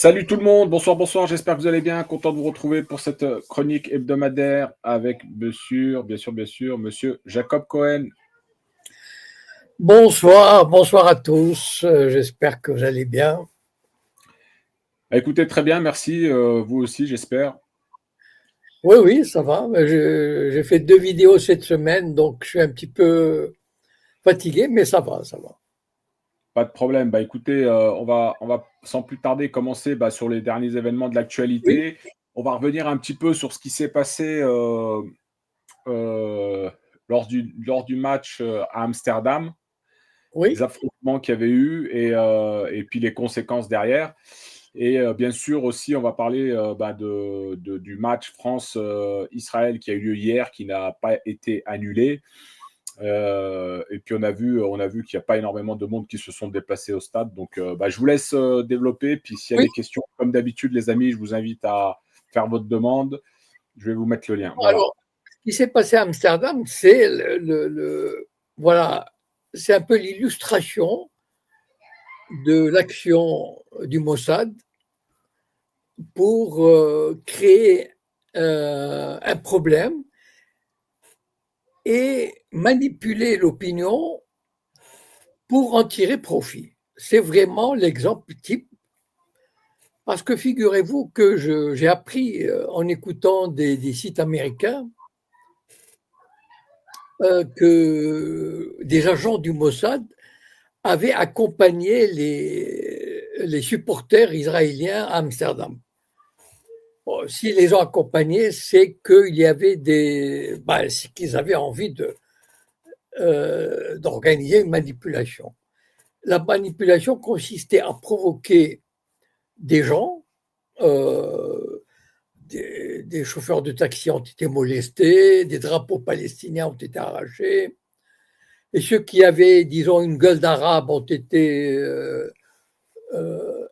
Salut tout le monde, bonsoir, bonsoir, j'espère que vous allez bien, content de vous retrouver pour cette chronique hebdomadaire avec bien sûr, monsieur Jacob Cohen. Bonsoir, bonsoir à tous. J'espère que vous allez bien. Écoutez, très bien, merci, vous aussi, j'espère. Oui, oui, ça va. J'ai fait 2 vidéos cette semaine, donc je suis un petit peu fatigué, mais ça va, ça va. Pas de problème. Écoutez, on va sans plus tarder commencer sur les derniers événements de Oui, l'actualité. On va revenir un petit peu sur ce qui s'est passé euh, lors du match à Amsterdam, les oui, affrontements qu'il y avait eu et puis les conséquences derrière. Et bien sûr aussi, on va parler du match France-Israël qui a eu lieu hier, qui n'a pas été annulé. Et puis on a vu qu'il n'y a pas énormément de monde qui se sont déplacés au stade. Donc je vous laisse développer. Puis s'il y a oui. des questions, comme d'habitude, les amis, je vous invite à faire votre demande. Je vais vous mettre le lien. Voilà. Alors, ce qui s'est passé à Amsterdam, c'est voilà, c'est un peu l'illustration de l'action du Mossad pour créer un problème et manipuler l'opinion pour en tirer profit. C'est vraiment l'exemple type. Parce que figurez-vous que j'ai appris en écoutant des sites américains que des agents du Mossad avaient accompagné les supporters israéliens à Amsterdam. Bon, si les ont accompagnés, c'est qu'il y avait c'est qu'ils avaient envie d'organiser une manipulation. La manipulation consistait à provoquer des gens, euh, des chauffeurs de taxi ont été molestés, des drapeaux palestiniens ont été arrachés, et ceux qui avaient, disons, une gueule d'arabe ont été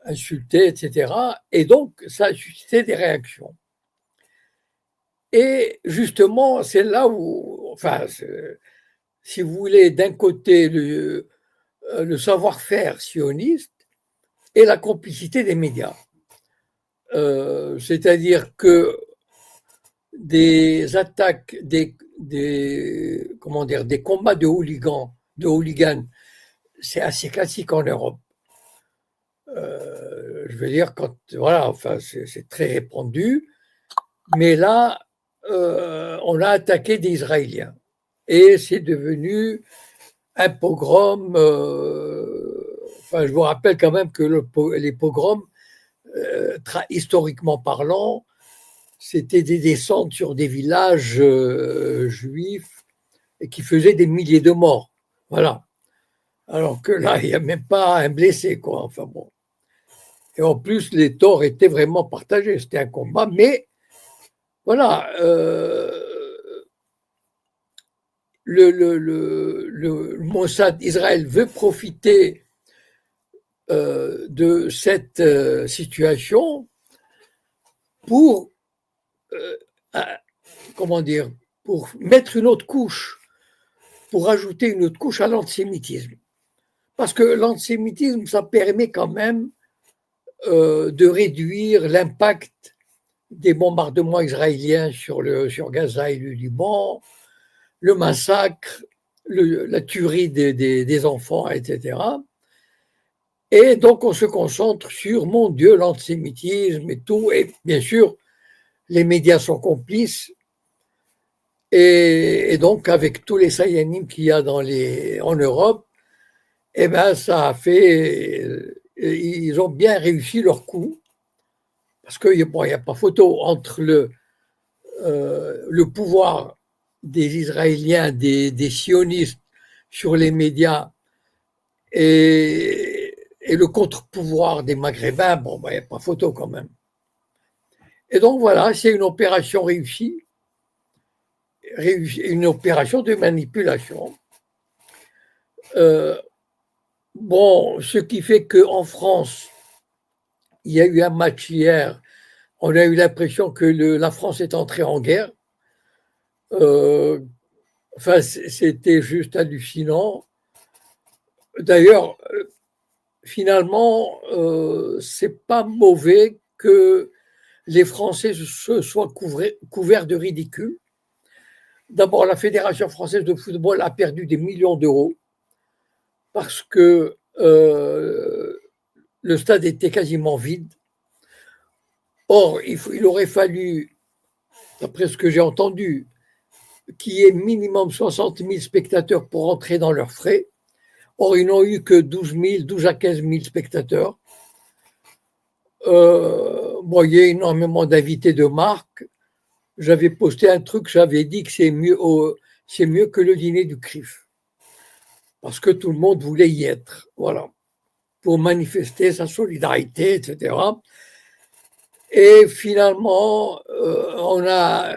insultés, etc. Et donc, ça a suscité des réactions. Et justement, c'est là où, enfin, si vous voulez, d'un côté, le savoir-faire sioniste et la complicité des médias. C'est-à-dire que des attaques, comment dire, des combats de hooligans, c'est assez classique en Europe. Je veux dire, voilà, enfin, c'est très répandu. Mais là, on a attaqué des Israéliens. Et c'est devenu un pogrom. Enfin, je vous rappelle quand même que les pogroms, historiquement parlant, c'était des descentes sur des villages juifs et qui faisaient des milliers de morts. Voilà. Alors que là, il n'y a même pas un blessé, quoi. Enfin bon. Et en plus, les torts étaient vraiment partagés. C'était un combat, mais voilà. Le Mossad Israël veut profiter de cette situation pour, euh, comment dire, pour mettre une autre couche, pour ajouter une autre couche à l'antisémitisme. Parce que l'antisémitisme, ça permet quand même de réduire l'impact des bombardements israéliens sur Gaza et le Liban, le massacre, la tuerie des enfants, etc. Et donc, on se concentre sur, mon Dieu, l'antisémitisme et tout. Et bien sûr, les médias sont complices. Et donc, avec tous les sayanim qu'il y a en Europe, eh ben, ça a fait. Ils ont bien réussi leur coup. Parce qu'il bon, n'y a pas photo entre le pouvoir des Israéliens, des sionistes sur les médias et le contre-pouvoir des Maghrébins, bon, il n'y a pas photo quand même. Et donc voilà, c'est une opération réussie, une opération de manipulation. Euh, bon, ce qui fait qu'en France, il y a eu un match hier, on a eu l'impression que la France est entrée en guerre. Euh, enfin, c'était juste hallucinant. D'ailleurs, finalement, c'est pas mauvais que les Français se soient couverts de ridicule. D'abord, la Fédération française de football a perdu des millions d'euros parce que le stade était quasiment vide. Or, il aurait fallu, d'après ce que j'ai entendu, qu'il y ait minimum 60 000 spectateurs pour entrer dans leurs frais. Or, ils n'ont eu que 12 à 15 000 spectateurs. Bon, il y a énormément d'invités de marque. J'avais posté un truc, j'avais dit que c'est mieux que le dîner du CRIF. Parce que tout le monde voulait y être. Voilà. Pour manifester sa solidarité, etc. Et finalement, on a.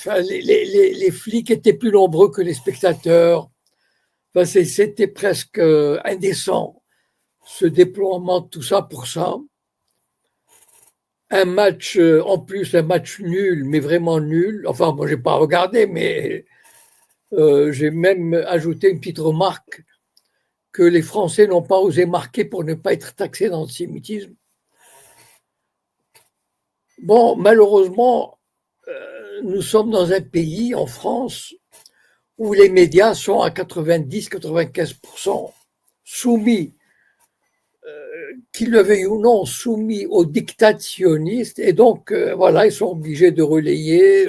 Les flics étaient plus nombreux que les spectateurs. Enfin, c'était presque indécent, ce déploiement de tout ça pour ça. Un match, en plus, un match nul, mais vraiment nul. Enfin, moi, je n'ai pas regardé, mais j'ai même ajouté une petite remarque que les Français n'ont pas osé marquer pour ne pas être taxés d'antisémitisme. Bon, malheureusement, nous sommes dans un pays, en France, où les médias sont à 90-95% soumis, qu'ils le veuillent ou non, soumis aux diktats sionistes, et donc, voilà, ils sont obligés de relayer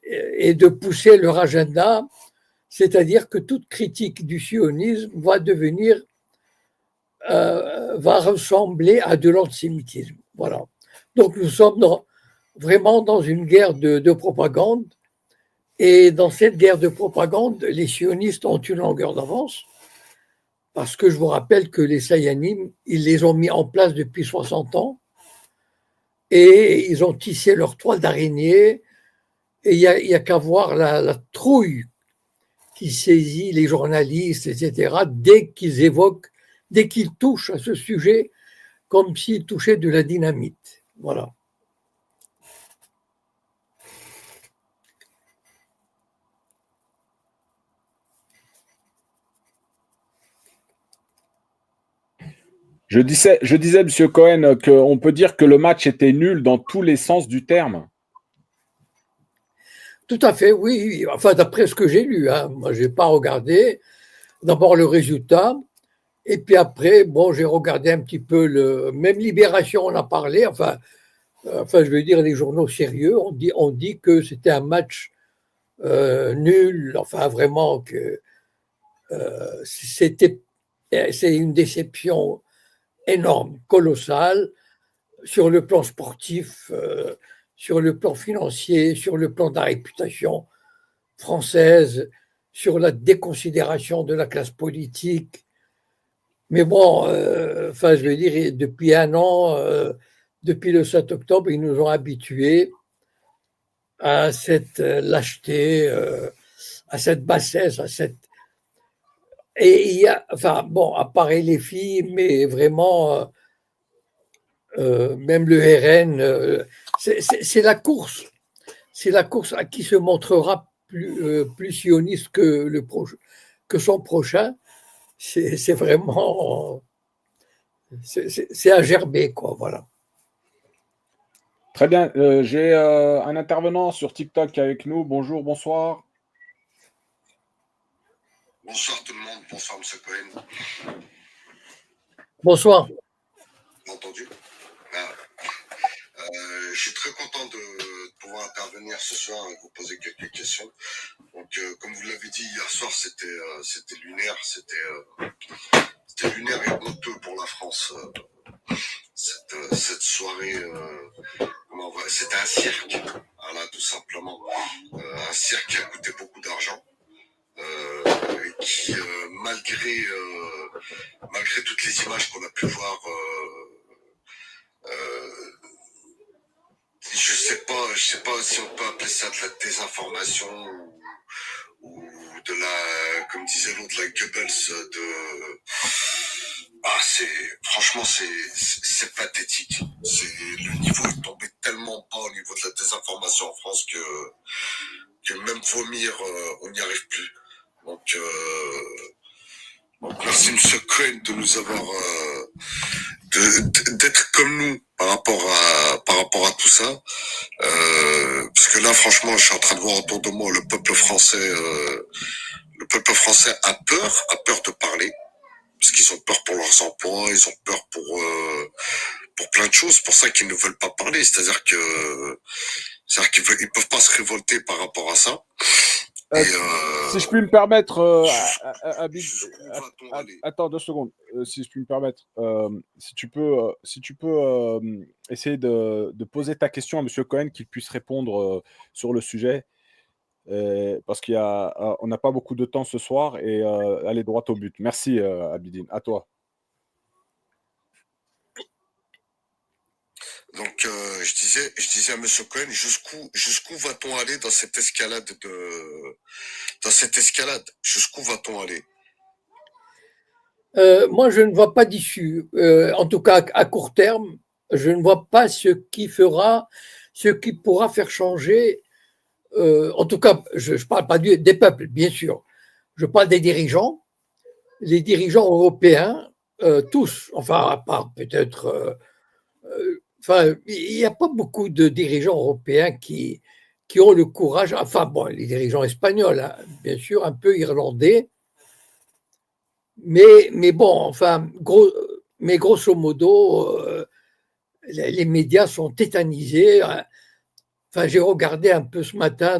et de pousser leur agenda, c'est-à-dire que toute critique du sionisme va ressembler à de l'antisémitisme. Voilà. Donc nous sommes vraiment dans une guerre de propagande. Et dans cette guerre de propagande, les sionistes ont une longueur d'avance. Parce que je vous rappelle que les Sayanim, ils les ont mis en place depuis 60 ans. Et ils ont tissé leur toile d'araignée. Et il y a qu'à voir la trouille qui saisit les journalistes, etc., dès qu'ils touchent à ce sujet, comme s'ils touchaient de la dynamite. Voilà. Je disais, Monsieur Cohen, qu'on peut dire que le match était nul dans tous les sens du terme. Tout à fait, oui. Enfin, d'après ce que j'ai lu, hein. Moi, je n'ai pas regardé. D'abord le résultat, et puis après, bon, j'ai regardé un petit peu même Libération, on a parlé. Enfin, je veux dire les journaux sérieux. On dit que c'était un match nul. Enfin, vraiment que c'est une déception énorme, colossale, sur le plan sportif, sur le plan financier, sur le plan de la réputation française, sur la déconsidération de la classe politique. Mais bon, enfin, je veux dire, depuis un an, depuis le 7 octobre, ils nous ont habitués à cette lâcheté, à cette bassesse, Et il y a, enfin, bon, à part les filles, mais vraiment, même le RN, c'est la course. C'est la course à qui se montrera plus sioniste que son prochain. C'est vraiment. C'est à gerber, quoi, voilà. Très bien. J'ai un intervenant sur TikTok avec nous. Bonjour, bonsoir. Bonsoir tout le monde, bonsoir M. Cohen. Bonsoir. Entendu. Je suis très content de pouvoir intervenir ce soir et vous poser quelques questions. Donc, comme vous l'avez dit, hier soir, c'était lunaire, c'était lunaire et honteux pour la France. Cette soirée, c'était un cirque, voilà, tout simplement. Un cirque qui a coûté beaucoup d'argent. Qui, malgré toutes les images qu'on a pu voir, je sais pas si on peut appeler ça de la désinformation ou de la, comme disait l'autre, la Goebbels franchement, c'est pathétique. Le niveau est tombé tellement bas au niveau de la désinformation en France que même vomir, on n'y arrive plus. Donc, Merci M. Cohen de nous avoir d'être comme nous par rapport à tout ça. Parce que là, franchement, je suis en train de voir autour de moi le peuple français a peur de parler. Parce qu'ils ont peur pour leurs emplois, ils ont peur pour plein de choses. C'est pour ça qu'ils ne veulent pas parler. C'est-à-dire qu'ils peuvent pas se révolter par rapport à ça. Si je puis me permettre, va-t-on aller attends 2 secondes. Si je puis me permettre, si tu peux essayer de poser ta question à Monsieur Cohen, qu'il puisse répondre sur le sujet, parce on n'a pas beaucoup de temps ce soir et aller droit au but. Merci, Abidine. À toi. Donc, je disais à M. Cohen, jusqu'où va-t-on aller dans cette escalade Jusqu'où va-t-on aller Moi, je ne vois pas d'issue. En tout cas, à court terme, je ne vois pas ce qui pourra faire changer. En tout cas, je ne parle pas des peuples, bien sûr. Je parle des dirigeants. Les dirigeants européens, tous, enfin, à part peut-être. Enfin, il n'y a pas beaucoup de dirigeants européens qui ont le courage. Enfin, bon, les dirigeants espagnols, hein, bien sûr, un peu irlandais. Mais bon, enfin, grosso modo, les médias sont tétanisés. Enfin, j'ai regardé un peu ce matin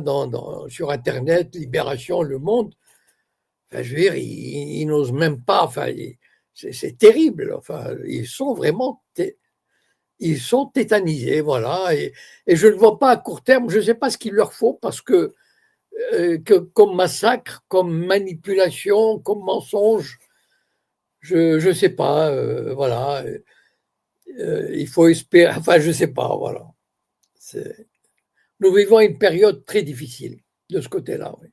sur Internet, Libération, Le Monde. Enfin, je veux dire, ils n'osent même pas. Enfin, c'est terrible. Enfin, ils sont tétanisés, voilà. Et je ne vois pas à court terme. Je ne sais pas ce qu'il leur faut parce que comme massacre, comme manipulation, comme mensonge. Je ne sais pas, voilà. Il faut espérer, enfin, je ne sais pas, voilà. Nous vivons une période très difficile de ce côté-là. Oui.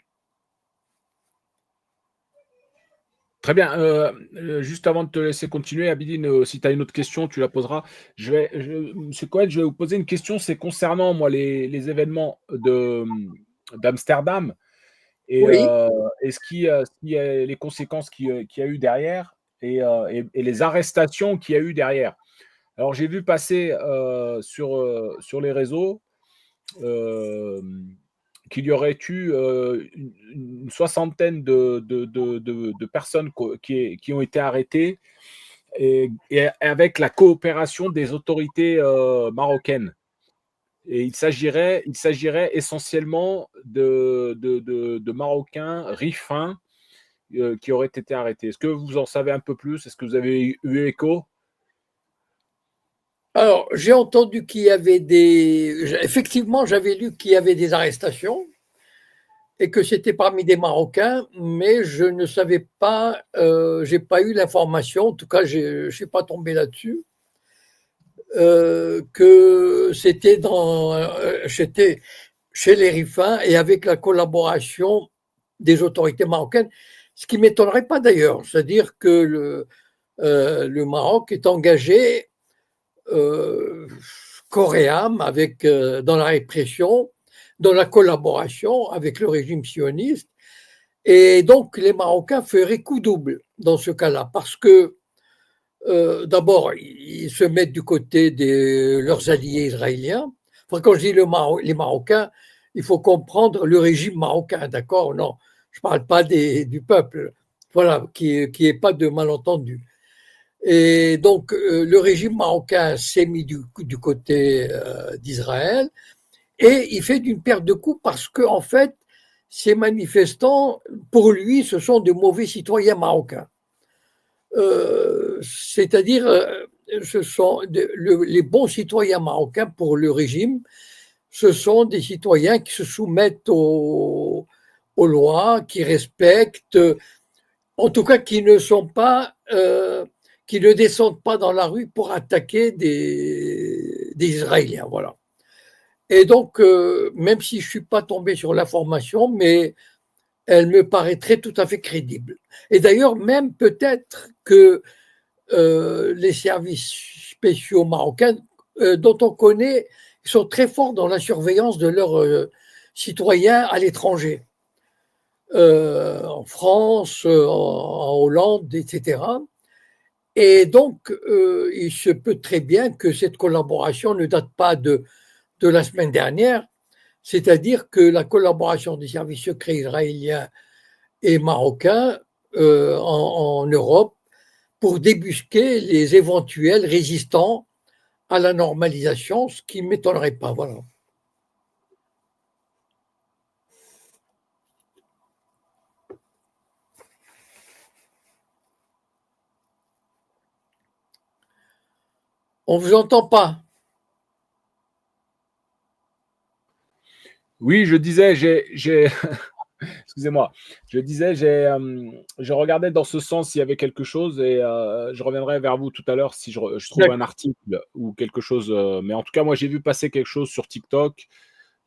Très bien. Juste avant de te laisser continuer, Abidine, si tu as une autre question, tu la poseras. Monsieur Cohen, je vais vous poser une question. C'est concernant moi les événements d'Amsterdam et, Oui. les conséquences qu'il y a eu derrière et les arrestations qu'il y a eu derrière. Alors j'ai vu passer sur les réseaux qu'il y aurait eu une soixantaine de personnes qui ont été arrêtées et avec la coopération des autorités marocaines. Et il s'agirait essentiellement de Marocains rifins qui auraient été arrêtés. Est-ce que vous en savez un peu plus? Est-ce que vous avez eu écho? Alors, j'ai entendu qu'il y avait effectivement, j'avais lu qu'il y avait des arrestations et que c'était parmi des Marocains, mais je ne savais pas, j'ai pas eu l'information, en tout cas, je ne suis pas tombé là-dessus, que c'était chez les Rifins et avec la collaboration des autorités marocaines, ce qui ne m'étonnerait pas d'ailleurs, c'est-à-dire que le Maroc est engagé corps et âme dans la répression, dans la collaboration avec le régime sioniste. Et donc, les Marocains feraient coup double dans ce cas-là, parce que d'abord, ils se mettent du côté de leurs alliés israéliens. Enfin, quand je dis les Marocains, il faut comprendre le régime marocain, d'accord? Non, je ne parle pas du peuple. Voilà, qui ait pas de malentendu. Et donc, le régime marocain s'est mis du côté d'Israël et il fait d'une pierre deux coups parce que, en fait, ces manifestants, pour lui, ce sont de mauvais citoyens marocains. C'est-à-dire, ce sont les bons citoyens marocains pour le régime, ce sont des citoyens qui se soumettent aux lois, qui respectent, en tout cas qui ne sont pas, qui ne descendent pas dans la rue pour attaquer des Israéliens, voilà. Et donc, même si je ne suis pas tombé sur l'information, mais elle me paraîtrait tout à fait crédible. Et d'ailleurs, même peut-être que les services spéciaux marocains, dont on connaît, sont très forts dans la surveillance de leurs citoyens à l'étranger. en France, en Hollande, etc. Et donc, il se peut très bien que cette collaboration ne date pas de la semaine dernière, c'est-à-dire que la collaboration des services secrets israéliens et marocains en Europe pour débusquer les éventuels résistants à la normalisation, ce qui ne m'étonnerait pas. Voilà. On ne vous entend pas. Oui, je disais, excusez-moi, je disais, je regardais dans ce sens s'il y avait quelque chose et je reviendrai vers vous tout à l'heure si je trouve un article ou quelque chose. Mais en tout cas, moi, j'ai vu passer quelque chose sur TikTok.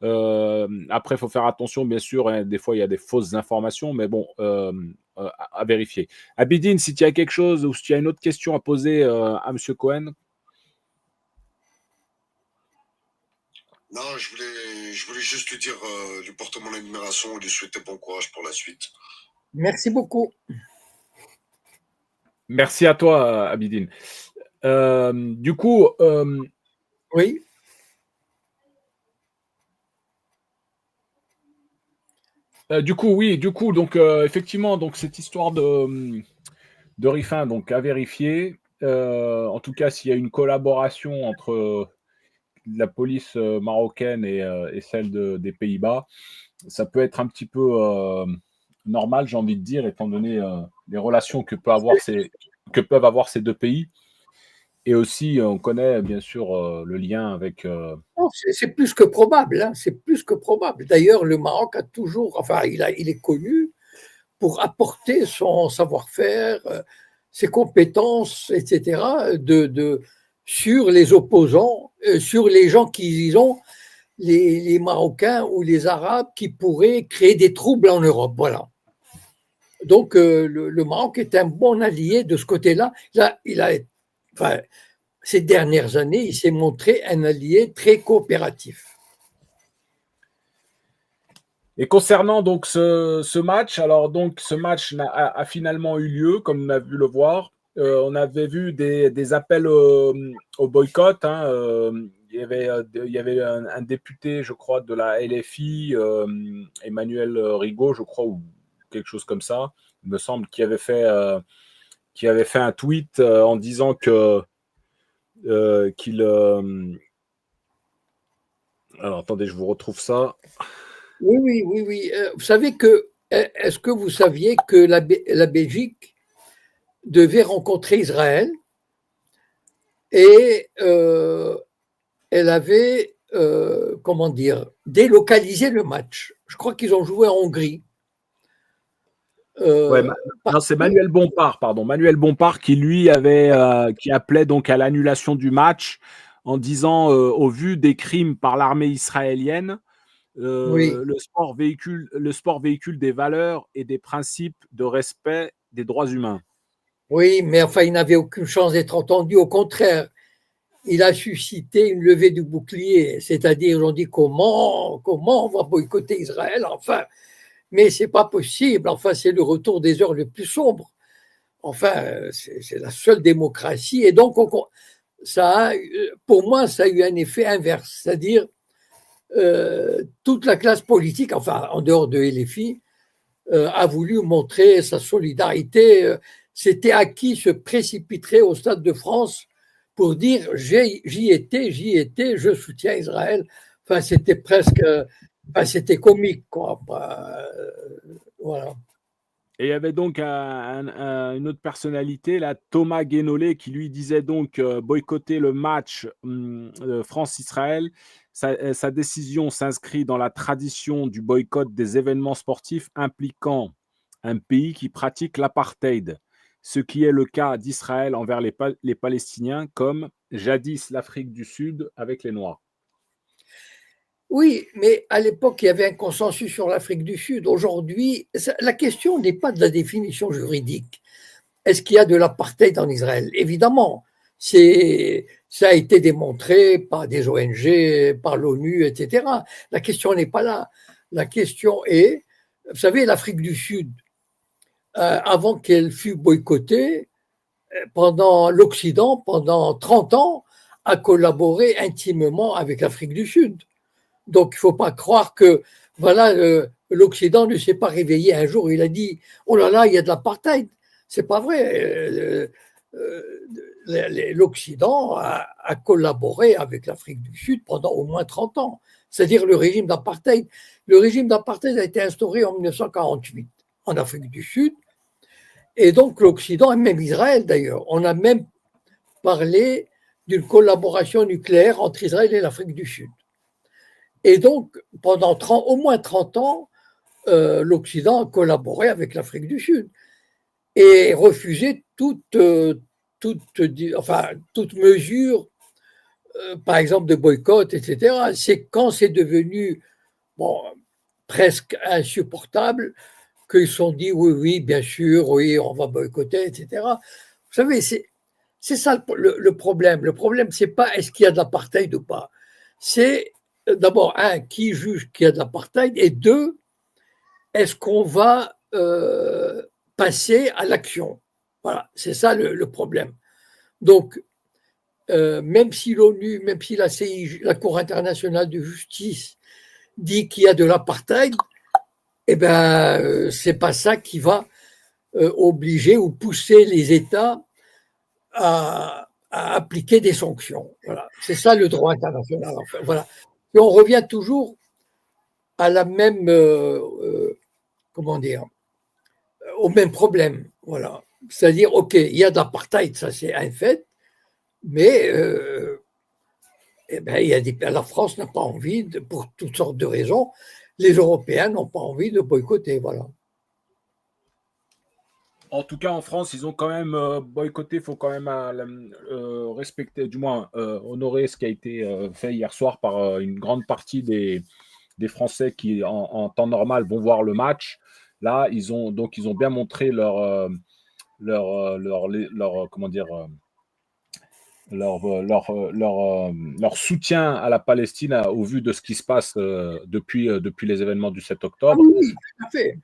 Après, il faut faire attention, bien sûr. Hein, des fois, il y a des fausses informations, mais bon, à vérifier. Abidine, si tu as quelque chose ou si tu as une autre question à poser à M. Cohen. Non, je voulais juste lui dire, lui porter mon admiration et lui souhaiter bon courage pour la suite. Merci beaucoup. Merci à toi, Abidine. Du coup, oui. Oui, donc effectivement, donc cette histoire de Rifin, donc à vérifier. En tout cas, s'il y a une collaboration entre la police marocaine et celle des Pays-Bas, ça peut être un petit peu normal, j'ai envie de dire, étant donné les relations que peuvent avoir ces deux pays. Et aussi, on connaît bien sûr le lien avec. C'est plus que probable. Hein, c'est plus que probable. D'ailleurs, le Maroc a toujours, enfin, il est connu pour apporter son savoir-faire, ses compétences, etc., sur les opposants, sur les gens qui, disons, les Marocains ou les Arabes qui pourraient créer des troubles en Europe. Voilà. Donc, le Maroc est un bon allié de ce côté-là. Enfin, ces dernières années, il s'est montré un allié très coopératif. Et concernant donc ce match, alors donc ce match a finalement eu lieu, comme on a vu le voir. On avait vu des appels au boycott. Hein, il y avait un député, je crois, de la LFI, Emmanuel Rigaud, je crois, ou quelque chose comme ça. Il me semble qu'il avait fait un tweet en disant qu'il. Alors attendez, je vous retrouve ça. Oui. Vous savez est-ce que vous saviez que la Belgique devait rencontrer Israël et elle avait, comment dire, délocalisé le match. Je crois qu'ils ont joué en Hongrie. Ouais, non, c'est Manuel Bompard, pardon. Manuel Bompard qui lui qui appelait donc à l'annulation du match en disant au vu des crimes par l'armée israélienne, oui. le sport véhicule des valeurs et des principes de respect des droits humains. Oui, mais enfin, il n'avait aucune chance d'être entendu. Au contraire, il a suscité une levée du bouclier. C'est-à-dire, ils ont dit comment on va boycotter Israël, enfin. Mais c'est pas possible. Enfin, c'est le retour des heures les plus sombres. Enfin, c'est la seule démocratie. Et donc, pour moi, ça a eu un effet inverse. C'est-à-dire, toute la classe politique, enfin, en dehors de LFI, a voulu montrer sa solidarité. C'était à qui se précipiterait au Stade de France pour dire j'y étais, je soutiens Israël. Enfin, c'était presque, c'était comique, quoi. Voilà. Et il y avait donc une autre personnalité, là, Thomas Guénolé, qui lui disait donc boycotter le match France-Israël. Sa décision s'inscrit dans la tradition du boycott des événements sportifs impliquant un pays qui pratique l'apartheid, ce qui est le cas d'Israël envers les Palestiniens, comme jadis l'Afrique du Sud avec les Noirs. Oui, mais à l'époque, il y avait un consensus sur l'Afrique du Sud. Aujourd'hui, la question n'est pas de la définition juridique. Est-ce qu'il y a de l'apartheid en Israël? Évidemment, ça a été démontré par des ONG, par l'ONU, etc. La question n'est pas là. La question est Vous savez, l'Afrique du Sud, avant qu'elle fût boycottée, l'Occident, pendant 30 ans, a collaboré intimement avec l'Afrique du Sud. Donc, il ne faut pas croire que voilà, l'Occident ne s'est pas réveillé un jour. Il a dit oh là là, il y a de l'apartheid. C'est pas vrai. L'Occident a collaboré avec l'Afrique du Sud pendant au moins 30 ans. C'est-à-dire le régime d'apartheid. Le régime d'apartheid a été instauré en 1948 en Afrique du Sud. Et donc l'Occident, et même Israël d'ailleurs, on a même parlé d'une collaboration nucléaire entre Israël et l'Afrique du Sud. Et donc, pendant au moins 30 ans, l'Occident a collaboré avec l'Afrique du Sud et refusé toute mesure, par exemple, de boycott, etc. C'est quand c'est devenu presque insupportable qu'ils se sont dit oui, oui, bien sûr, oui, on va boycotter, etc. Vous savez, c'est ça le problème. Le problème, c'est pas est-ce qu'il y a de l'apartheid ou pas. C'est d'abord, qui juge qu'il y a de l'apartheid, et deux, est-ce qu'on va passer à l'action. Voilà, c'est ça le problème. Donc, même si l'ONU, même si la CIJ, la Cour internationale de justice, dit qu'il y a de l'apartheid, eh ben, c'est pas ça qui va obliger ou pousser les États à appliquer des sanctions. Voilà. C'est ça le droit international. Enfin, voilà. Et on revient toujours à la même, comment dire, au même problème. Voilà. C'est-à-dire, OK, il y a de l'apartheid, ça c'est un fait, mais eh ben, la France n'a pas envie, pour toutes sortes de raisons, les Européens n'ont pas envie de boycotter. Voilà. En tout cas, en France, ils ont quand même boycotté. Il faut quand même respecter, du moins honorer ce qui a été fait hier soir par une grande partie des Français qui, en temps normal, vont voir le match. Là, ils ont bien montré leur comment dire, leur soutien à la Palestine au vu de ce qui se passe depuis les événements du 7 octobre. Ah oui, tout à fait.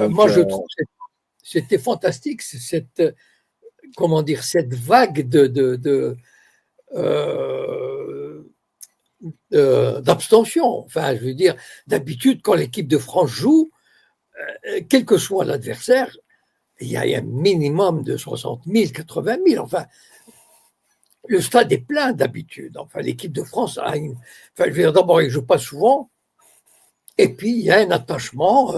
Moi, je trouve que c'était fantastique, cette vague d'abstention. Enfin, je veux dire, d'habitude, quand l'équipe de France joue, quel que soit l'adversaire, il y a un minimum de 60 000, 80 000. Enfin, le stade est plein d'habitude. Enfin, l'équipe de France a une. Enfin, je veux dire, d'abord, il ne joue pas souvent, et puis il y a un attachement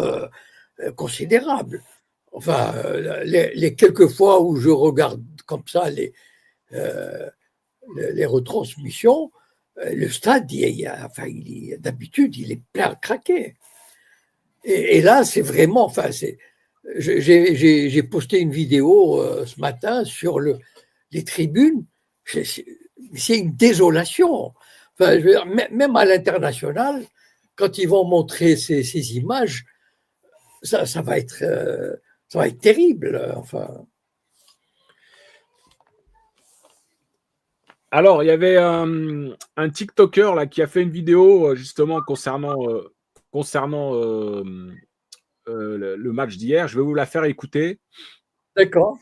considérable. Enfin, les quelques fois où je regarde comme ça les retransmissions, le stade, d'habitude, il est plein à craquer. Et là, c'est vraiment, j'ai posté une vidéo ce matin sur les tribunes. C'est une désolation. Enfin, je veux dire, même à l'international, quand ils vont montrer ces images, ça va être terrible. Enfin. Alors, il y avait un TikToker là, qui a fait une vidéo justement concernant le match d'hier. Je vais vous la faire écouter. D'accord.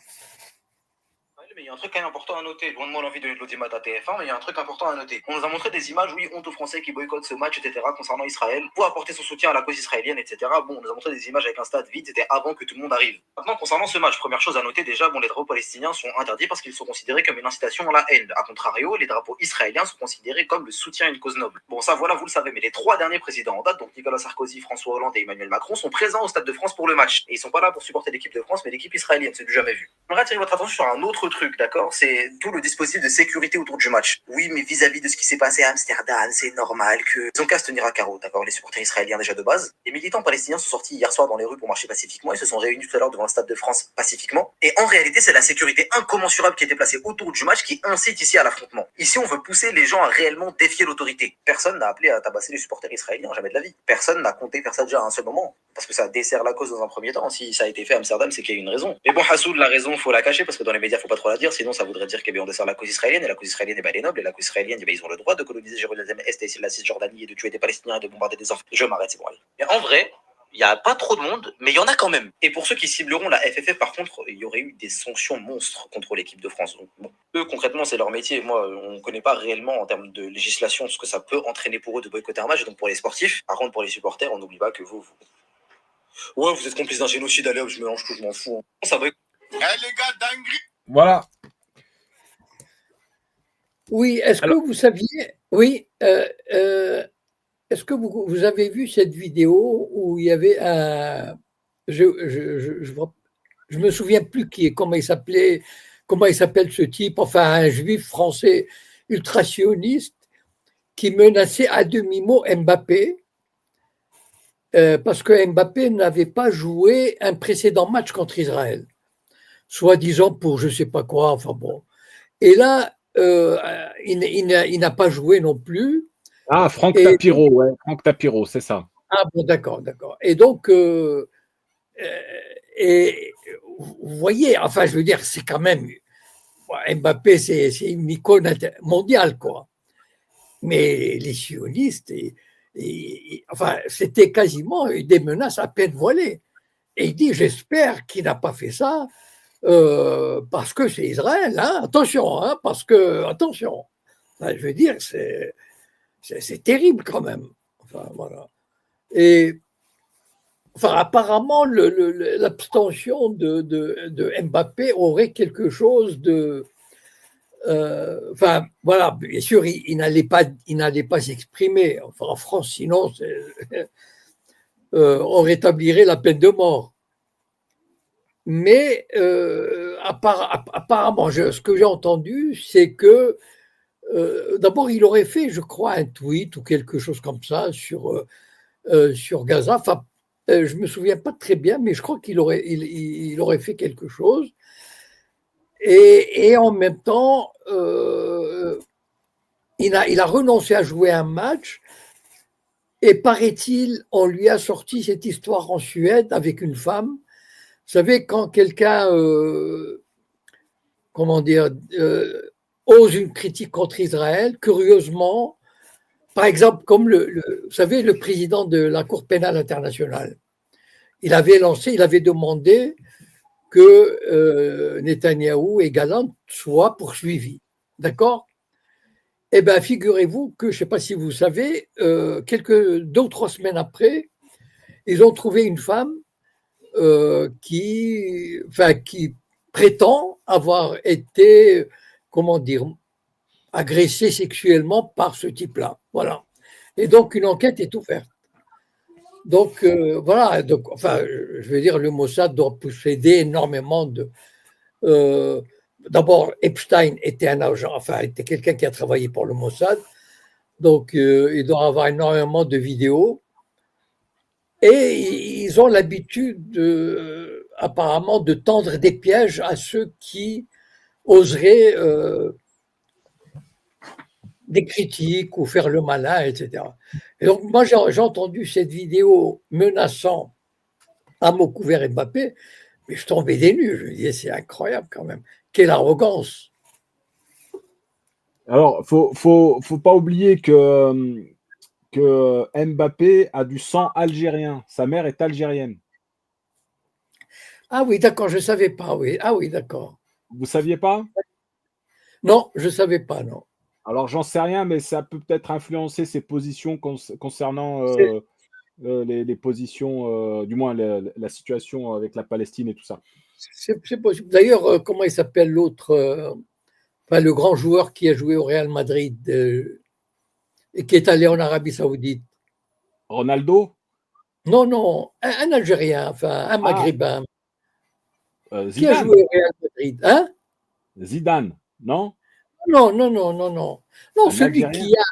Mais il y a un truc quand même important à noter. Loin de moi l'envie de l'audimat à TF1, mais il y a un truc important à noter. On nous a montré des images, oui, honte aux Français qui boycottent ce match, etc., concernant Israël, pour apporter son soutien à la cause israélienne, etc. Bon, on nous a montré des images avec un stade vide, c'était avant que tout le monde arrive. Maintenant, concernant ce match, première chose à noter déjà, les drapeaux palestiniens sont interdits parce qu'ils sont considérés comme une incitation à la haine. A contrario, les drapeaux israéliens sont considérés comme le soutien à une cause noble. Bon, ça, voilà, vous le savez, mais les trois derniers présidents en date, donc Nicolas Sarkozy, François Hollande et Emmanuel Macron, sont présents au Stade de France pour le match. Et ils sont pas là pour supporter l'équipe de France, mais l'équipe israélienne, c'est du jamais vu. J'aimerais attirer votre attention sur un autre truc, d'accord? C'est tout le dispositif de sécurité autour du match. Oui, mais vis-à-vis de ce qui s'est passé à Amsterdam, c'est normal que... Ils ont qu'à se tenir à carreau, d'accord? Les supporters israéliens déjà de base. Les militants palestiniens sont sortis hier soir dans les rues pour marcher pacifiquement. Ils se sont réunis tout à l'heure devant le Stade de France pacifiquement. Et en réalité, c'est la sécurité incommensurable qui a été placée autour du match qui incite ici à l'affrontement. Ici, on veut pousser les gens à réellement défier l'autorité. Personne n'a appelé à tabasser les supporters israéliens, jamais de la vie. Personne n'a compté faire ça déjà à un seul moment. Parce que ça dessert la cause dans un premier temps. Si ça a été fait à Amsterdam, c'est qu'il y a une raison. Mais bon, Hassoul, la raison, faut la cacher parce que dans les médias, faut pas trop la dire. Sinon, ça voudrait dire qu'on dessert la cause israélienne. Et la cause israélienne, elle est noble. Et la cause israélienne, ils ont le droit de coloniser Jérusalem Est et la Cisjordanie et de tuer des Palestiniens et de bombarder des enfants. Je m'arrête, c'est bon, allez. Mais en vrai, Il n'y a pas trop de monde, mais il y en a quand même. Et pour ceux qui cibleront la FFF, par contre, il y aurait eu des sanctions monstres contre l'équipe de France. Donc, bon, eux, concrètement, c'est leur métier. Moi, on ne connaît pas réellement en termes de législation ce que ça peut entraîner pour eux de boycotter un match. Donc pour les sportifs, par contre, pour les supporters, on n'oublie pas que ouais, vous êtes complice d'un génocide, allez, je mélange tout, je m'en fous. Ça va. Eh les gars, dinguerie. Voilà. Oui, est-ce que vous saviez, oui, est-ce que vous avez vu cette vidéo où il y avait un, je me souviens plus comment il s'appelait, comment il s'appelle ce type, enfin un juif français ultra-sioniste qui menaçait à demi-mot Mbappé parce que Mbappé n'avait pas joué un précédent match contre Israël, soi-disant pour je sais pas quoi, enfin bon. Et là, il n'a pas joué non plus. Ah, Franck Tapiro, ouais, Franck Tapiro, c'est ça. Ah bon, d'accord. Et donc, et vous voyez, enfin, je veux dire, c'est quand même Mbappé, c'est une icône mondiale, quoi. Mais les sionistes, enfin, c'était quasiment des menaces à peine voilées. Et il dit, j'espère qu'il n'a pas fait ça parce que c'est Israël, hein, attention, hein, parce que, attention. Enfin, je veux dire, c'est terrible quand même. Enfin, voilà. Et enfin, apparemment, l'abstention de Mbappé aurait quelque chose de. Enfin, voilà, bien sûr, il n'allait pas s'exprimer. Enfin, en France, sinon, on rétablirait la peine de mort. Mais apparemment, ce que j'ai entendu, c'est que d'abord, il aurait fait, je crois, un tweet ou quelque chose comme ça sur Gaza. Enfin, je me souviens pas très bien, mais je crois qu'il aurait fait quelque chose. Et en même temps, il a renoncé à jouer un match. Et paraît-il, on lui a sorti cette histoire en Suède avec une femme. Vous savez, quand quelqu'un, comment dire, ose une critique contre Israël, curieusement, par exemple, comme vous savez, le président de la Cour pénale internationale, il avait demandé que Netanyahou et Galland soient poursuivis. D'accord? Eh bien, figurez-vous que, je ne sais pas si vous savez, 2 ou 3 semaines après, ils ont trouvé une femme qui prétend avoir été, comment dire, agressée sexuellement par ce type-là. Voilà. Et donc, une enquête est ouverte. Donc, voilà. Donc, enfin, je veux dire, le Mossad doit posséder énormément de. D'abord, Epstein était un agent, enfin, était quelqu'un qui a travaillé pour le Mossad. Donc, il doit avoir énormément de vidéos. Et ils ont l'habitude, apparemment, de tendre des pièges à ceux qui oseraient des critiques ou faire le malin, etc. Et donc, moi, j'ai entendu cette vidéo menaçant à mot couvert Mbappé, mais je tombais des nues. Je me disais, c'est incroyable quand même. Quelle arrogance! Alors, faut pas oublier que Mbappé a du sang algérien. Sa mère est algérienne. Ah oui, d'accord, je ne savais pas. Oui. Ah oui, d'accord. Vous saviez pas? Non, je ne savais pas, non. Alors, j'en sais rien, mais ça peut peut-être influencer ses positions concernant les positions, du moins la situation avec la Palestine et tout ça. C'est possible. D'ailleurs, comment il s'appelle l'autre, enfin, le grand joueur qui a joué au Real Madrid et qui est allé en Arabie Saoudite? Ronaldo? Non, un Algérien, enfin, un Maghrébin. Qui a Zidane? joué au Real Madrid? Hein? Zidane, non? Non. Non, Un Algérien?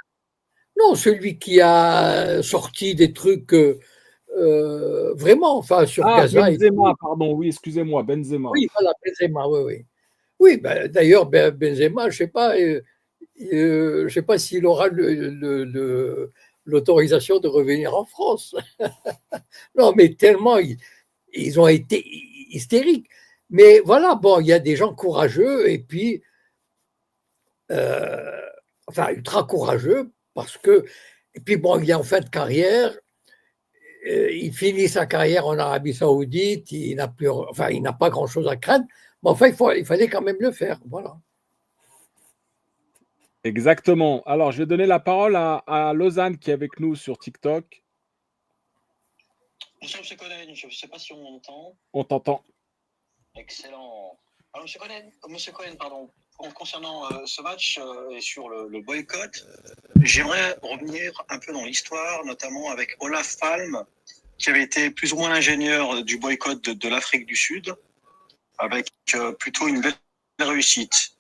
celui qui a sorti des trucs vraiment, enfin, sur Gaza. Benzema, pardon, oui, excusez-moi, Benzema. Oui, voilà, Benzema, oui. Oui, ben, d'ailleurs, Benzema, je ne sais pas s'il aura l'autorisation de revenir en France. Non, mais tellement ils ont été hystériques. Mais voilà, bon, il y a des gens courageux et puis, enfin, ultra courageux parce que, et puis bon, il est en fin de carrière il finit sa carrière en Arabie Saoudite, il n'a pas grand-chose à craindre, mais enfin, il fallait quand même le faire. Voilà. Exactement. Alors, je vais donner la parole à Lausanne qui est avec nous sur TikTok. Bonjour, M. Cohen, je ne sais pas si on m'entend. On t'entend. Excellent. Alors, M. Cohen, pardon, concernant ce match et sur le boycott, j'aimerais revenir un peu dans l'histoire, notamment avec Olaf Palme, qui avait été plus ou moins l'ingénieur du boycott de l'Afrique du Sud, avec plutôt une belle réussite.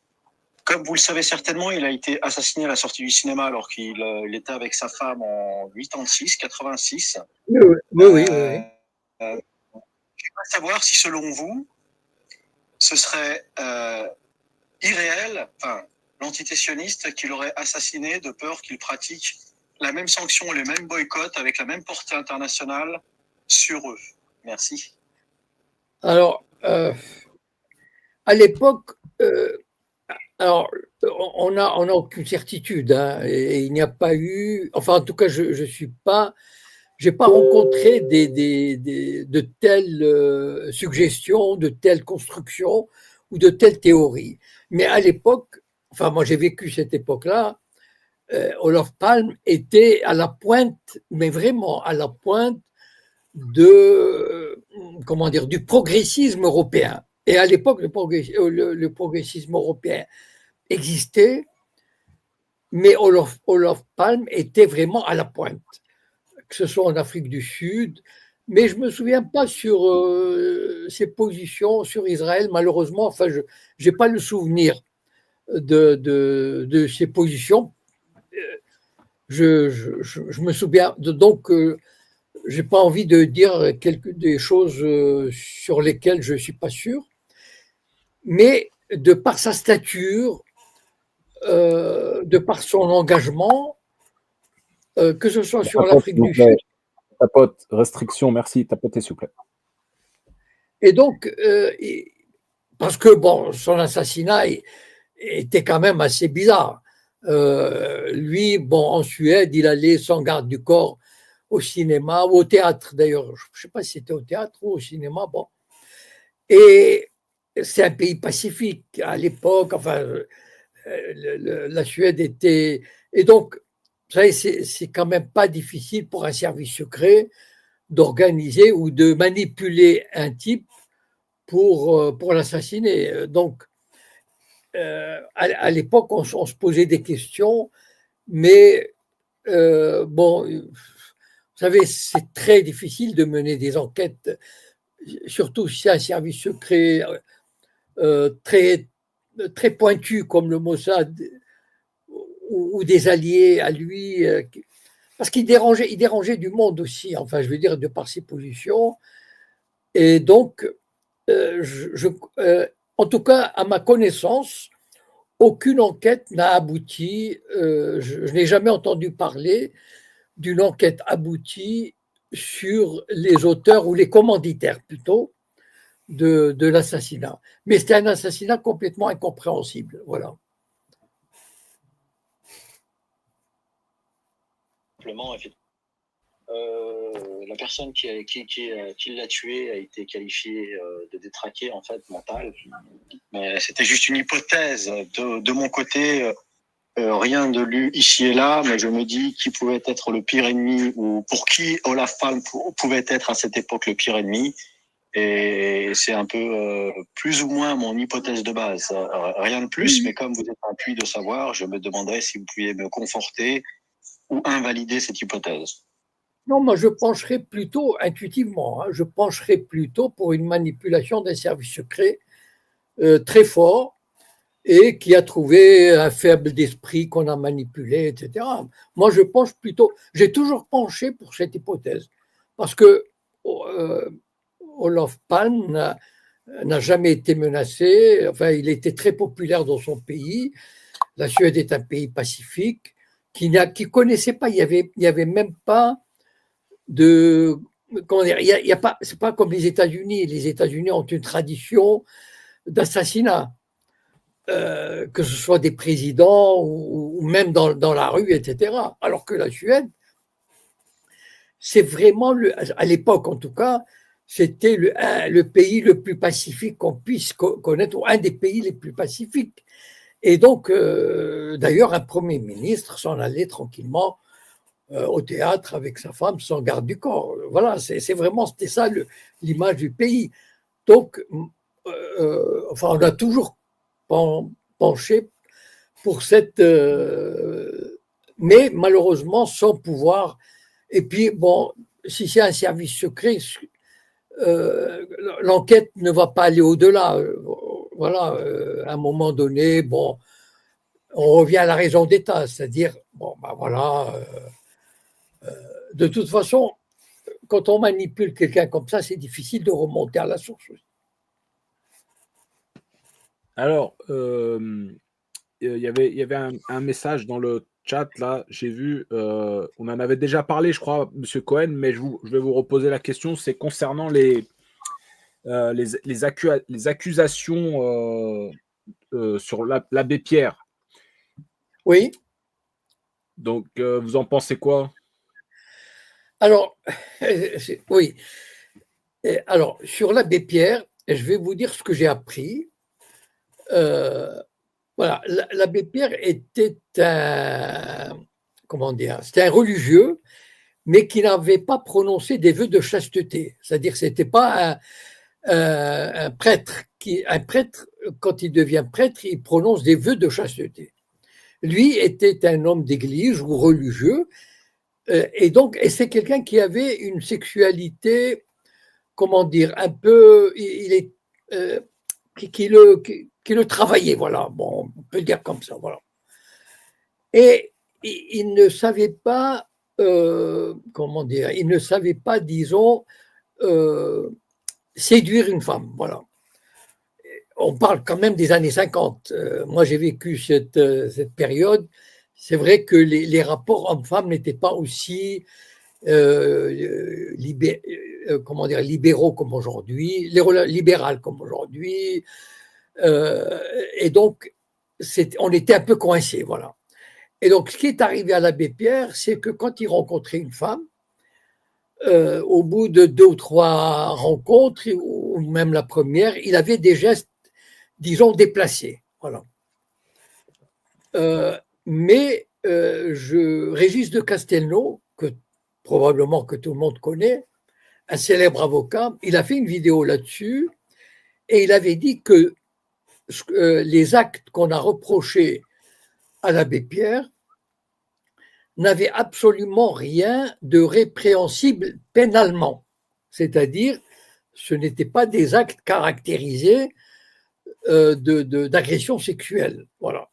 Comme vous le savez certainement, il a été assassiné à la sortie du cinéma alors qu'il était avec sa femme en 86. Oui. Je voudrais savoir si, selon vous, ce serait irréel, l'entité sioniste qui l'aurait assassiné de peur qu'il pratique la même sanction, les mêmes boycotts avec la même portée internationale sur eux. Merci. Alors, à l'époque, alors, on n'a aucune certitude, hein, et il n'y a pas eu, enfin, en tout cas, j'ai pas rencontré de telles suggestions, de telles constructions ou de telles théories. Mais à l'époque, enfin, moi, j'ai vécu cette époque-là, Olof Palme était à la pointe, mais vraiment à la pointe du progressisme européen. Et à l'époque, le progressisme européen existait, mais Olof Palme était vraiment à la pointe, que ce soit en Afrique du Sud, mais je ne me souviens pas sur ses positions sur Israël, malheureusement, enfin, je n'ai pas le souvenir de ses positions. Je me souviens, donc je n'ai pas envie de dire des choses sur lesquelles je ne suis pas sûr, mais de par sa stature, de par son engagement, que ce soit sur l'Afrique du Sud. Tapote, restriction, merci. Tapotez, s'il vous plaît. Et donc, parce que bon, son assassinat était quand même assez bizarre. Lui, bon, en Suède, il allait sans garde du corps au cinéma ou au théâtre d'ailleurs. Je ne sais pas si c'était au théâtre ou au cinéma. Bon. Et c'est un pays pacifique à l'époque. Enfin, la Suède était. Et donc, vous savez, c'est quand même pas difficile pour un service secret d'organiser ou de manipuler un type pour l'assassiner. Donc, à l'époque, on se posait des questions, mais bon, vous savez, c'est très difficile de mener des enquêtes, surtout si c'est un service secret très, très pointu comme le Mossad ou des alliés à lui, parce qu'il dérangeait du monde aussi, enfin, je veux dire, de par ses positions. Et donc, en tout cas, à ma connaissance, aucune enquête n'a abouti. Je n'ai jamais entendu parler d'une enquête aboutie sur les auteurs ou les commanditaires plutôt de l'assassinat. Mais c'était un assassinat complètement incompréhensible. Voilà. Simplement, la personne qui l'a tué a été qualifiée de détraqué, en fait, mental. Mais c'était juste une hypothèse. De mon côté, rien de lu ici et là, mais je me dis qui pouvait être le pire ennemi ou pour qui Olaf Palme pouvait être à cette époque le pire ennemi. Et c'est un peu plus ou moins mon hypothèse de base. Rien de plus, mais comme vous êtes un puits de savoir, je me demanderais si vous pouviez me conforter ou invalider cette hypothèse. Non, moi je pencherais plutôt intuitivement, je pencherais plutôt pour une manipulation d'un service secret très fort et qui a trouvé un faible d'esprit qu'on a manipulé, etc. Moi je penche plutôt, j'ai toujours penché pour cette hypothèse, parce que Olof Palme n'a jamais été menacé, enfin il était très populaire dans son pays, la Suède est un pays pacifique, qui connaissait pas, il y avait même pas de, comment dire, il y a pas, c'est pas comme les États-Unis. Les États-Unis ont une tradition d'assassinat, que ce soit des présidents ou même dans la rue, etc. Alors que la Suède c'est vraiment, à l'époque en tout cas, c'était le pays le plus pacifique qu'on puisse connaître, ou un des pays les plus pacifiques. Et donc, d'ailleurs, un Premier ministre s'en allait tranquillement au théâtre avec sa femme sans garde du corps. Voilà, c'était ça l'image du pays. Donc, enfin, on a toujours penché pour cette, mais malheureusement sans pouvoir. Et puis, bon, si c'est un service secret, l'enquête ne va pas aller au-delà. Voilà, à un moment donné, bon, on revient à la raison d'État, c'est-à-dire, bon, ben voilà, de toute façon, quand on manipule quelqu'un comme ça, c'est difficile de remonter à la source. Alors, il y avait un message dans le chat, là, j'ai vu, on en avait déjà parlé, je crois, Monsieur Cohen, mais je vais vous reposer la question, c'est concernant les accusations sur l'abbé Pierre. Oui. Donc, vous en pensez quoi? Alors, oui. Alors, sur l'abbé Pierre, je vais vous dire ce que j'ai appris. Voilà, l'abbé Pierre était c'était un religieux, mais qui n'avait pas prononcé des vœux de chasteté. C'est-à-dire que c'était pas un prêtre. Un prêtre, quand il devient prêtre, il prononce des vœux de chasteté. Lui était un homme d'église ou religieux, et c'est quelqu'un qui avait une sexualité, un peu, qui le travaillait, voilà. Bon, on peut le dire comme ça, voilà. Et il ne savait pas, il ne savait pas, disons, séduire une femme, voilà. On parle quand même des années 50. Moi, j'ai vécu cette période. C'est vrai que les rapports hommes-femmes n'étaient pas aussi libéraux comme aujourd'hui, libéral comme aujourd'hui. Et donc, on était un peu coincés, voilà. Et donc, ce qui est arrivé à l'abbé Pierre, c'est que quand il rencontrait une femme, au bout de 2 ou 3 rencontres, ou même la première, il avait des gestes, disons, déplacés. Voilà. Mais Régis de Castelnau, que probablement que tout le monde connaît, un célèbre avocat, il a fait une vidéo là-dessus et il avait dit que les actes qu'on a reprochés à l'abbé Pierre n'avaient absolument rien de répréhensible pénalement. C'est-à-dire, ce n'étaient pas des actes caractérisés d'agression sexuelle. Voilà.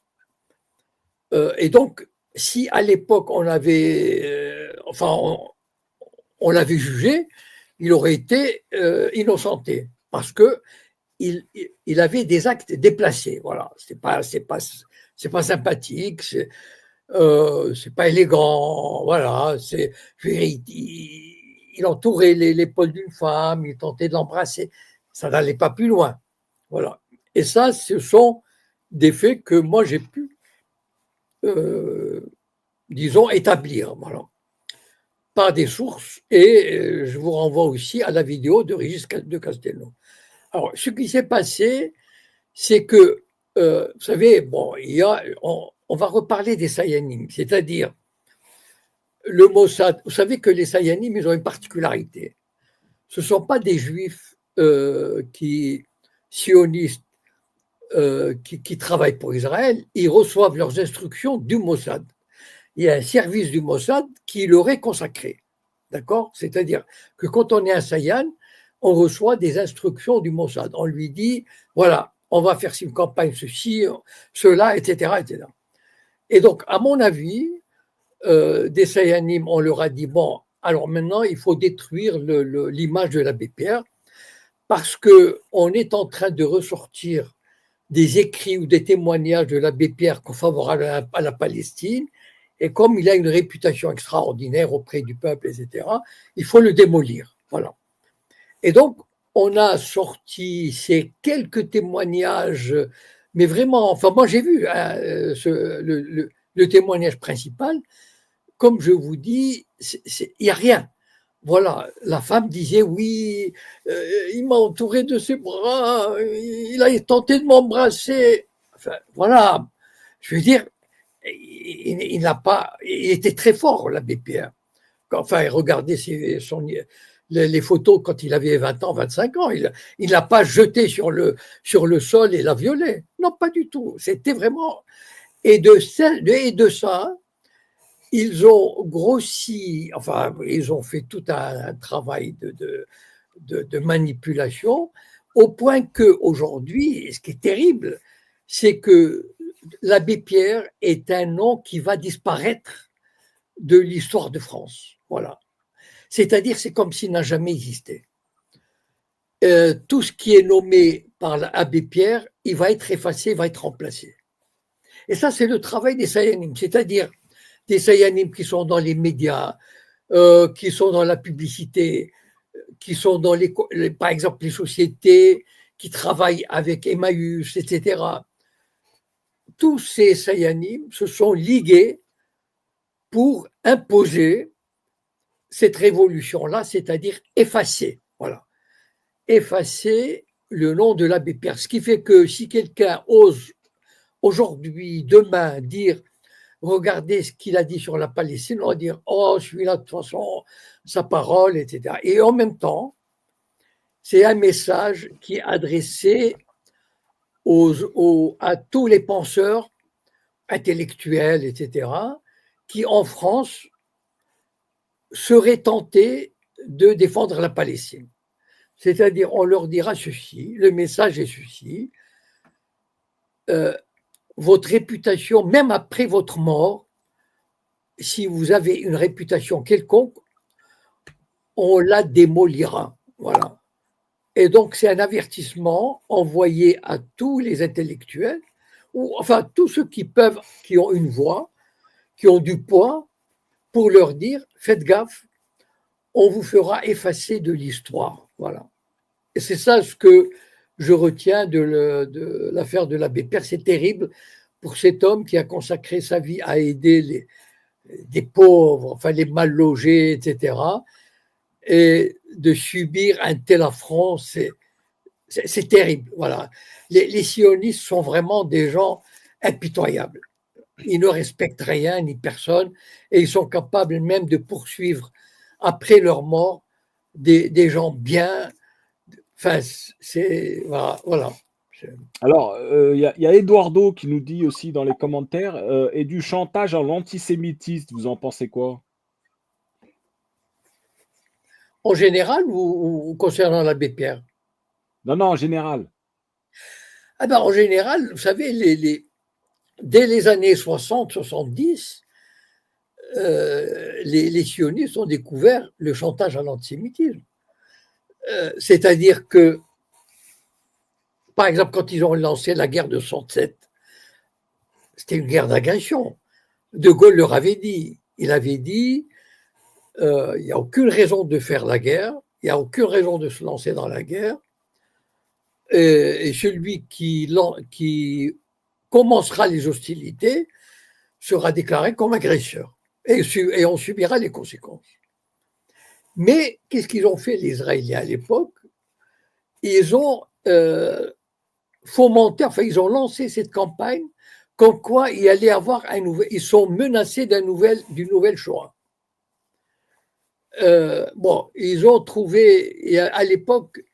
Et donc, si à l'époque on avait, on l'avait jugé, il aurait été innocenté parce que il avait des actes déplacés. Voilà, c'est pas sympathique, c'est pas élégant. Voilà, il entourait l'épaule d'une femme, il tentait de l'embrasser, ça n'allait pas plus loin. Voilà. Et ça, ce sont des faits que moi j'ai pu, disons, établir, voilà, par des sources, et je vous renvoie aussi à la vidéo de Régis de Castelnau. Alors, ce qui s'est passé, c'est que, vous savez, bon, on va reparler des Sayanim, c'est-à-dire le Mossad. Vous savez que les Sayanim, ils ont une particularité. Ce ne sont pas des juifs sionistes qui travaillent pour Israël, ils reçoivent leurs instructions du Mossad. Il y a un service du Mossad qui leur est consacré. D'accord? C'est-à-dire que quand on est un Sayan, on reçoit des instructions du Mossad. On lui dit, voilà, on va faire une campagne, ceci, cela, etc., etc. Et donc, à mon avis, des Sayanim, on leur a dit, bon, alors maintenant, il faut détruire l'image de l'abbé Pierre parce qu'on est en train de ressortir des écrits ou des témoignages de l'abbé Pierre favorables à la Palestine, et comme il a une réputation extraordinaire auprès du peuple, etc., il faut le démolir. Voilà. Et donc, on a sorti ces quelques témoignages, mais vraiment, enfin, moi j'ai vu le témoignage principal, comme je vous dis, il n'y a rien. voilà, la femme disait oui, il m'a entouré de ses bras, il a tenté de m'embrasser. Enfin, voilà, je veux dire, il n'a pas, il était très fort, l'abbé Pierre. Enfin, regardez les photos quand il avait 20 ans, 25 ans. Il n'a pas jeté sur le sol et l'a violé. Non, pas du tout. C'était vraiment. Et de ça, ils ont grossi, enfin, ils ont fait tout un travail de manipulation, au point qu'aujourd'hui, ce qui est terrible, c'est que l'abbé Pierre est un nom qui va disparaître de l'histoire de France. Voilà. C'est-à-dire, c'est comme s'il n'a jamais existé. Tout ce qui est nommé par l'abbé Pierre, il va être effacé, va être remplacé. Et ça, c'est le travail des Sayanim, c'est-à-dire des Sayanim qui sont dans les médias, qui sont dans la publicité, qui sont dans par exemple les sociétés qui travaillent avec Emmaüs, etc. Tous ces Sayanim se sont ligués pour imposer cette révolution-là, c'est-à-dire effacer, voilà, effacer le nom de l'abbé Pierre. Ce qui fait que si quelqu'un ose aujourd'hui, demain, dire regardez ce qu'il a dit sur la Palestine, on va dire oh, celui-là, de toute façon, sa parole, etc. Et en même temps, c'est un message qui est adressé à tous les penseurs intellectuels, etc., qui en France seraient tentés de défendre la Palestine. C'est-à-dire, on leur dira ceci, le message est ceci, votre réputation, même après votre mort, si vous avez une réputation quelconque, on la démolira. Voilà. Et donc, c'est un avertissement envoyé à tous les intellectuels, ou enfin tous ceux qui ont une voix, qui ont du poids, pour leur dire faites gaffe, on vous fera effacer de l'histoire. Voilà. Et c'est ça ce que je retiens de l'affaire de l'abbé Pierre. C'est terrible pour cet homme qui a consacré sa vie à aider des pauvres, enfin les mal logés, etc. Et de subir un tel affront, c'est terrible. Voilà. Les sionistes sont vraiment des gens impitoyables. Ils ne respectent rien ni personne et ils sont capables même de poursuivre après leur mort des gens bien. Enfin, c'est. Voilà. Alors, il y a Eduardo qui nous dit aussi dans les commentaires et du chantage à l'antisémitisme, vous en pensez quoi? En général ou concernant l'abbé Pierre? Non, en général. Ah ben, en général, vous savez, dès les années 60-70, les sionistes ont découvert le chantage à l'antisémitisme. C'est-à-dire que, par exemple, quand ils ont lancé la guerre de 67, c'était une guerre d'agression. De Gaulle leur avait dit, il avait dit, il n'y a aucune raison de faire la guerre, il n'y a aucune raison de se lancer dans la guerre, et celui qui commencera les hostilités sera déclaré comme agresseur, et on subira les conséquences. Mais qu'est-ce qu'ils ont fait, les Israéliens, à l'époque? Ils ont fomenté, enfin, ils ont lancé cette campagne comme quoi il allait avoir ils sont menacés d'une nouvelle Shoah. Bon, ils ont trouvé, et à l'époque,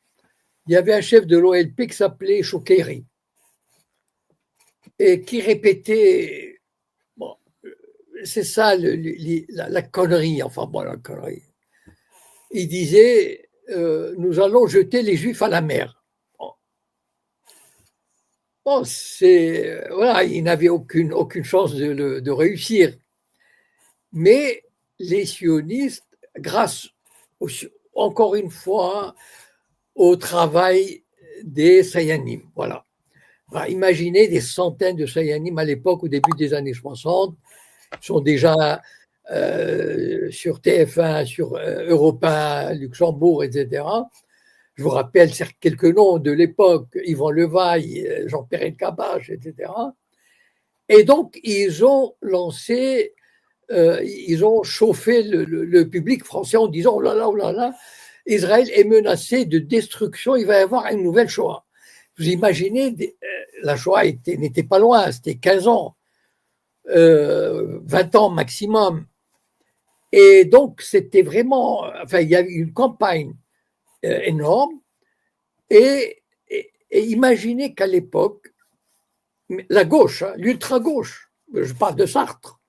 il y avait un chef de l'OLP qui s'appelait Choukairi et qui répétait, bon, c'est ça la connerie, enfin bon, la connerie. Il disait, nous allons jeter les Juifs à la mer. Bon, voilà, il n'avait aucune chance de réussir. Mais les sionistes, grâce encore une fois au travail des Sayanim, voilà. Alors, imaginez des centaines de Sayanim à l'époque, au début des années 60, sont déjà sur TF1, sur Europe 1, Luxembourg, etc. Je vous rappelle quelques noms de l'époque, Yvan Levaille, Jean-Pierre Elkabbach, etc. Et donc, ils ont lancé ils ont chauffé le public français en disant oh là là, Israël est menacé de destruction, il va y avoir une nouvelle Shoah. Vous imaginez, la Shoah n'était pas loin, c'était 15 ans, 20 ans maximum. Et donc, c'était vraiment, enfin, il y a eu une campagne énorme. Et imaginez qu'à l'époque, la gauche, hein, l'ultra-gauche, je parle de Sartre,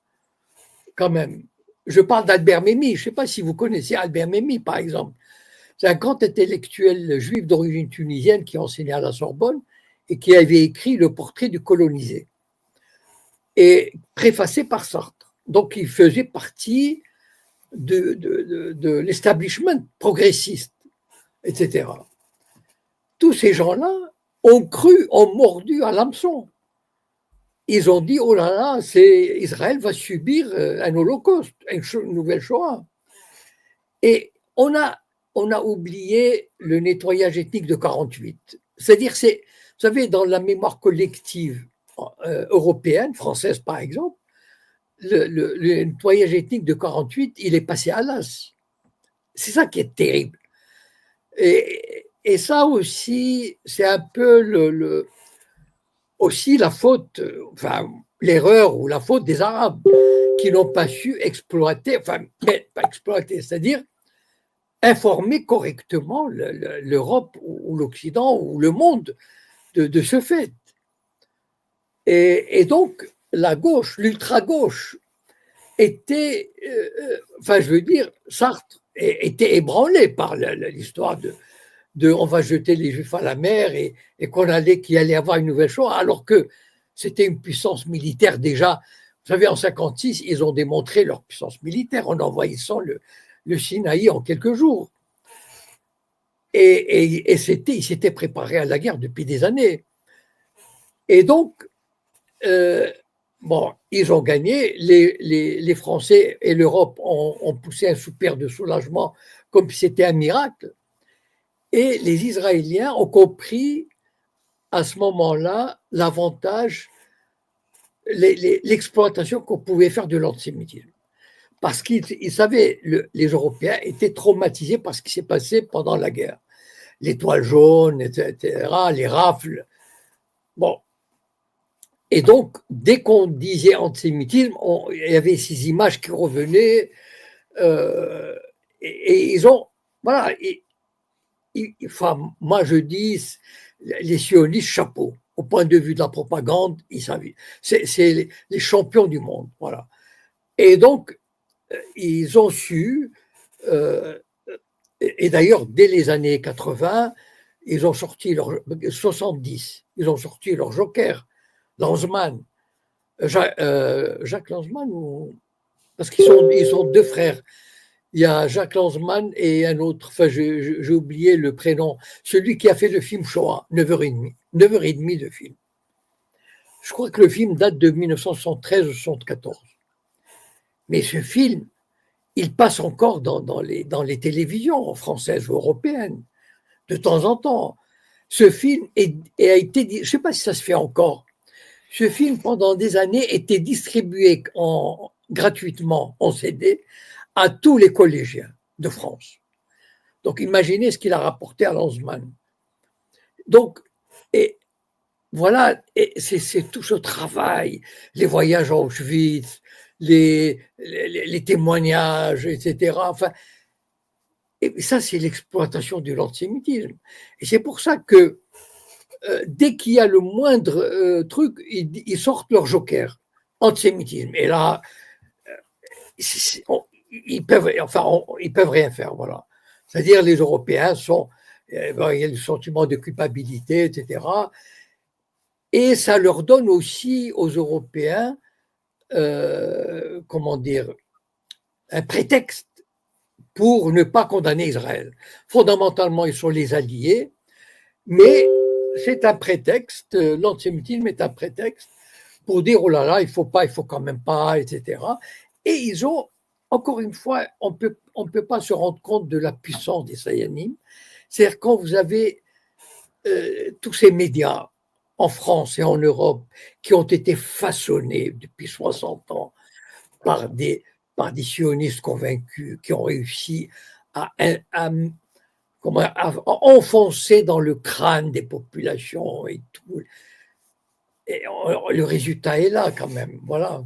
quand même. Je parle d'Albert Memmi. Je ne sais pas si vous connaissez Albert Memmi, par exemple. C'est un grand intellectuel juif d'origine tunisienne qui enseignait à la Sorbonne et qui avait écrit le portrait du colonisé, et préfacé par Sartre. Donc, il faisait partie de l'establishment progressiste, etc. Tous ces gens-là ont cru, ont mordu à l'hameçon. Ils ont dit, oh là là, Israël va subir un holocauste, une nouvelle Shoah. Et on a oublié le nettoyage ethnique de 1948. C'est-à-dire, vous savez, dans la mémoire collective européenne, française par exemple, le nettoyage ethnique de 1948, il est passé à l'as. C'est ça qui est terrible. Et ça aussi, c'est un peu aussi la faute, enfin, l'erreur ou la faute des Arabes qui n'ont pas su exploiter, enfin, mais pas exploiter, c'est-à-dire informer correctement l'Europe ou l'Occident ou le monde de ce fait. Et donc, la gauche, l'ultra-gauche, était, enfin, je veux dire, Sartre était ébranlé par l'histoire de on va jeter les Juifs à la mer et qu'il allait avoir une nouvelle Shoah, alors que c'était une puissance militaire déjà. Vous savez, en 1956, ils ont démontré leur puissance militaire en envahissant le Sinaï en quelques jours. Et ils s'étaient préparés à la guerre depuis des années. Et donc, bon, ils ont gagné. Les Français et l'Europe ont poussé un soupir de soulagement comme si c'était un miracle. Et les Israéliens ont compris à ce moment-là l'avantage, l'exploitation qu'on pouvait faire de l'antisémitisme. Parce qu'ils savaient, les Européens étaient traumatisés par ce qui s'est passé pendant la guerre. L'étoile jaune, etc., les rafles. Bon. Et donc, dès qu'on disait antisémitisme, il y avait ces images qui revenaient. Et ils ont. Voilà. Enfin, moi, je dis, les sionistes, chapeau. Au point de vue de la propagande, ils savent. C'est les champions du monde. Voilà. Et donc, ils ont su. Et d'ailleurs, dès les années 80, ils ont sorti leur 70, ils ont sorti leur joker, Lanzmann, Jacques Lanzmann, parce qu'ils sont deux frères. Il y a Jacques Lanzmann et un autre, enfin j'ai oublié le prénom, celui qui a fait le film Shoah, 9h30 de film. Je crois que le film date de 1973 ou 1974. Mais ce film, il passe encore dans les télévisions françaises ou européennes, de temps en temps. Ce film a été, je ne sais pas si ça se fait encore, ce film, pendant des années, était distribué gratuitement en CD à tous les collégiens de France. Donc, imaginez ce qu'il a rapporté à Lanzmann. Donc, et voilà, et c'est tout ce travail, les voyages à Auschwitz, les témoignages, etc. Enfin, et ça, c'est l'exploitation de l'antisémitisme. Et c'est pour ça que dès qu'il y a le moindre truc, ils sortent leur joker, antisémitisme. Et là, ils peuvent rien faire, voilà. C'est-à-dire les Européens il y a le sentiment de culpabilité, etc. Et ça leur donne aussi aux Européens, comment dire, un prétexte pour ne pas condamner Israël. Fondamentalement, ils sont les alliés, mais c'est un prétexte, l'antisémitisme est un prétexte pour dire oh là là, il faut quand même pas, etc. Et ils ont, encore une fois, on peut pas se rendre compte de la puissance des Sayanim. C'est-à-dire quand vous avez tous ces médias en France et en Europe qui ont été façonnés depuis 60 ans par des sionistes convaincus qui ont réussi à enfoncer dans le crâne des populations et tout. Et le résultat est là quand même, voilà.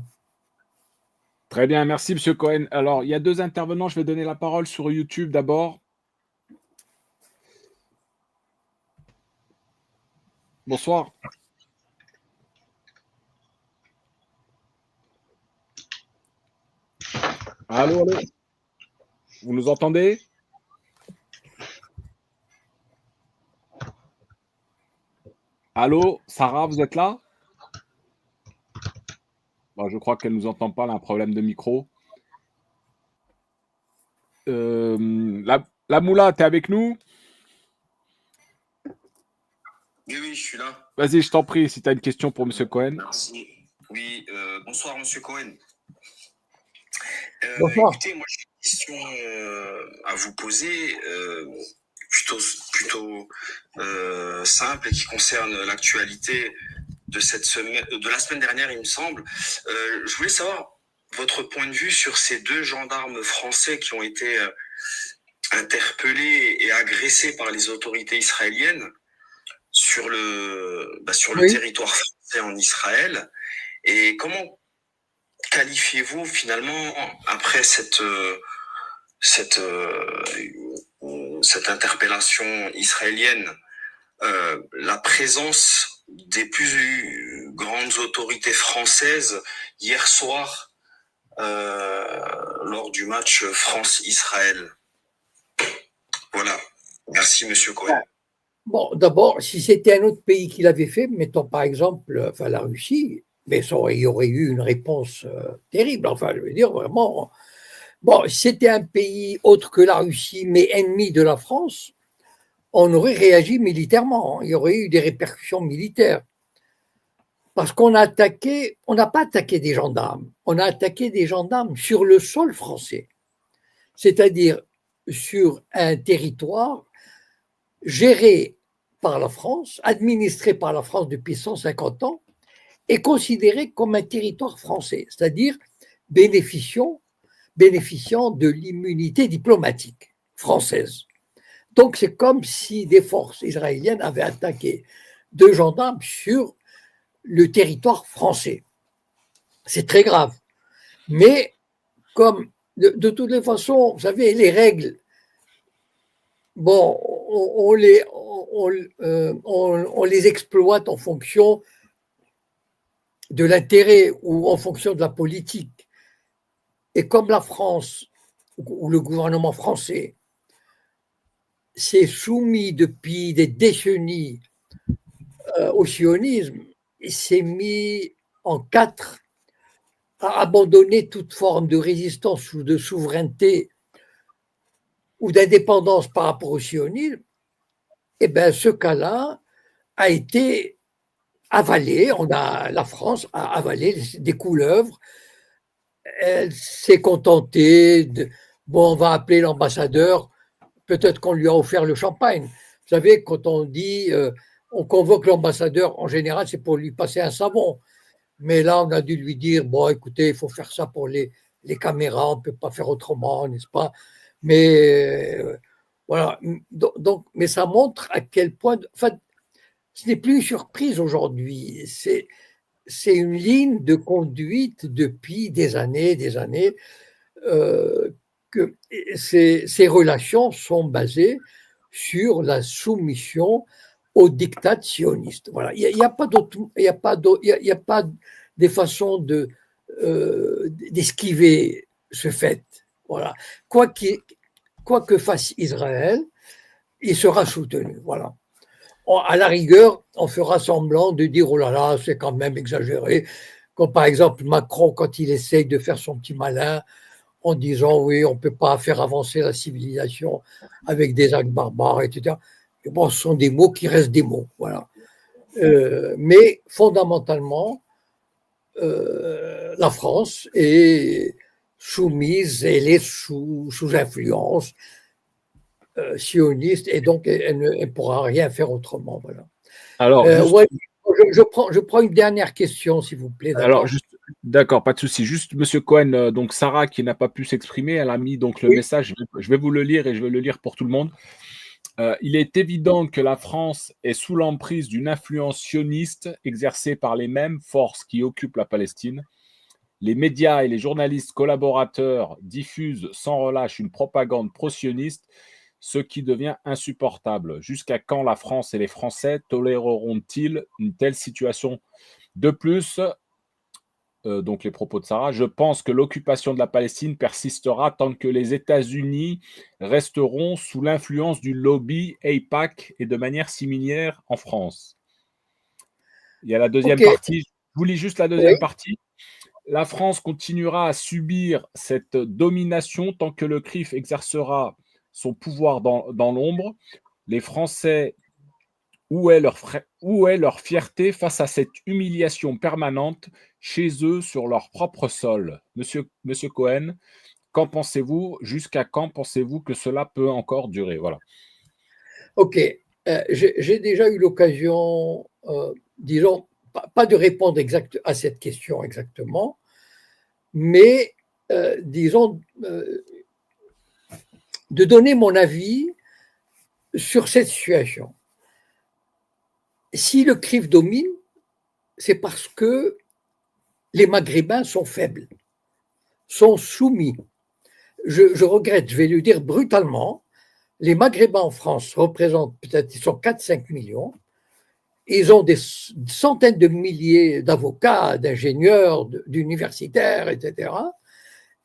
Très bien, merci Monsieur Cohen. Alors, il y a 2 intervenants, je vais donner la parole sur YouTube d'abord. Bonsoir. Allô, allô. Vous nous entendez? Allô, Sarah, vous êtes là? Bon, je crois qu'elle ne nous entend pas, elle a un problème de micro. La Moula, tu es avec nous? Oui, oui, je suis là. Vas-y, je t'en prie, si tu as une question pour M. Cohen. Merci. Oui, bonsoir, Monsieur Cohen. Bonsoir. Écoutez, moi, j'ai une question à vous poser, plutôt simple et qui concerne l'actualité de cette semaine, de la semaine dernière, il me semble. Je voulais savoir votre point de vue sur ces 2 gendarmes français qui ont été interpellés et agressés par les autorités israéliennes sur le territoire français en Israël. Et comment qualifiez-vous finalement, après cette interpellation israélienne, la présence des plus grandes autorités françaises hier soir lors du match France-Israël? Voilà. Merci, Monsieur Cohen. Bon, d'abord, si c'était un autre pays qui l'avait fait, mettons par exemple la Russie, mais il y aurait eu une réponse terrible. Enfin, je veux dire, vraiment. Bon, si c'était un pays autre que la Russie, mais ennemi de la France, on aurait réagi militairement. Il y aurait eu des répercussions militaires. Parce qu'on n'a pas attaqué des gendarmes, on a attaqué des gendarmes sur le sol français, c'est-à-dire sur un territoire géré par la France, administré par la France depuis 150 ans, et considéré comme un territoire français, c'est-à-dire bénéficiant de l'immunité diplomatique française. Donc c'est comme si des forces israéliennes avaient attaqué 2 gendarmes sur le territoire français. C'est très grave. Mais comme de toutes les façons, vous savez, les règles, bon, on les exploite en fonction de l'intérêt ou en fonction de la politique. Et comme la France ou le gouvernement français s'est soumis depuis des décennies au sionisme, il s'est mis en 4 à abandonner toute forme de résistance ou de souveraineté ou d'indépendance par rapport au sionisme, et bien ce cas-là a été avalé. La France a avalé des couleuvres. Elle s'est contentée on va appeler l'ambassadeur, peut-être qu'on lui a offert le champagne. Vous savez, quand on dit on convoque l'ambassadeur, en général, c'est pour lui passer un savon. Mais là, on a dû lui dire, bon, écoutez, il faut faire ça pour les caméras, on ne peut pas faire autrement, n'est-ce pas? Mais voilà. Donc, mais ça montre à quel point, enfin, ce n'est plus une surprise aujourd'hui. C'est une ligne de conduite depuis des années, que ces relations sont basées sur la soumission au diktat sioniste. Voilà. Il n'y a pas d'autre, il y a pas des façons d'esquiver ce fait. Voilà. Quoi que fasse Israël, il sera soutenu. Voilà. À la rigueur, on fera semblant de dire oh là là, c'est quand même exagéré. Comme par exemple Macron, quand il essaye de faire son petit malin en disant oui, on ne peut pas faire avancer la civilisation avec des actes barbares, etc. Et bon, ce sont des mots qui restent des mots. Voilà. Mais fondamentalement, la France est soumise, elle est sous influence sioniste et donc elle ne pourra rien faire autrement. Voilà. Alors, Ouais, je prends une dernière question, s'il vous plaît. alors D'accord, pas de souci. Juste, Monsieur Cohen, donc Sarah qui n'a pas pu s'exprimer, elle a mis donc le Oui. message. Je vais vous le lire et je vais le lire pour tout le monde. Il est évident que la France est sous l'emprise d'une influence sioniste exercée par les mêmes forces qui occupent la Palestine. Les médias et les journalistes collaborateurs diffusent sans relâche une propagande pro-sioniste, ce qui devient insupportable. Jusqu'à quand la France et les Français toléreront-ils une telle situation? De plus, donc les propos de Sarah, je pense que l'occupation de la Palestine persistera tant que les États-Unis resteront sous l'influence du lobby AIPAC et de manière similaire en France. Il y a la deuxième Ok, partie. Je vous lis juste la oui, deuxième partie. La France continuera à subir cette domination tant que le CRIF exercera son pouvoir dans l'ombre. Les Français, où est leur fierté face à cette humiliation permanente chez eux sur leur propre sol? Monsieur Cohen, qu'en pensez-vous? Jusqu'à quand pensez-vous que cela peut encore durer? Voilà. ok. J'ai déjà eu l'occasion, disons, pas de répondre à cette question exactement, mais disons, de donner mon avis sur cette situation. Si le CRIF domine, c'est parce que les Maghrébins sont faibles, sont soumis. Je regrette, je vais le dire brutalement, les Maghrébins en France représentent peut-être, ils sont 4-5 millions, ils ont des centaines de milliers d'avocats, d'ingénieurs, d'universitaires, etc.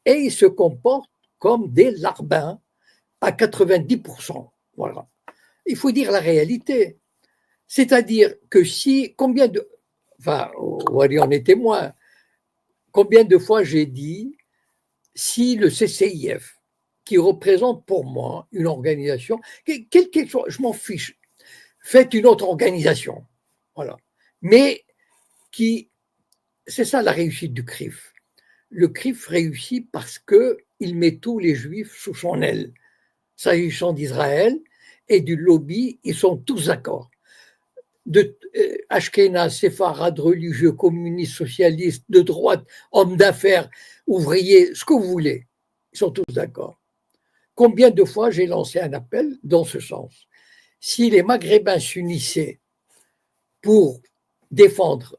Et ils se comportent comme des larbins à 90%. Voilà. Il faut dire la réalité. C'est-à-dire que si, enfin, Wally en est témoin, combien de fois j'ai dit, si le CCIF, qui représente pour moi une organisation, quelque chose, je m'en fiche, faites une autre organisation, voilà. Mais c'est ça la réussite du CRIF. Le CRIF réussit parce qu'il met tous les juifs sous son aile. S'agissant d'Israël et du lobby, ils sont tous d'accord. De Ashkenaz, séfarades, religieux, communistes, socialistes, de droite, hommes d'affaires, ouvriers, ce que vous voulez, ils sont tous d'accord. Combien de fois j'ai lancé un appel dans ce sens? Si les Maghrébins s'unissaient pour défendre,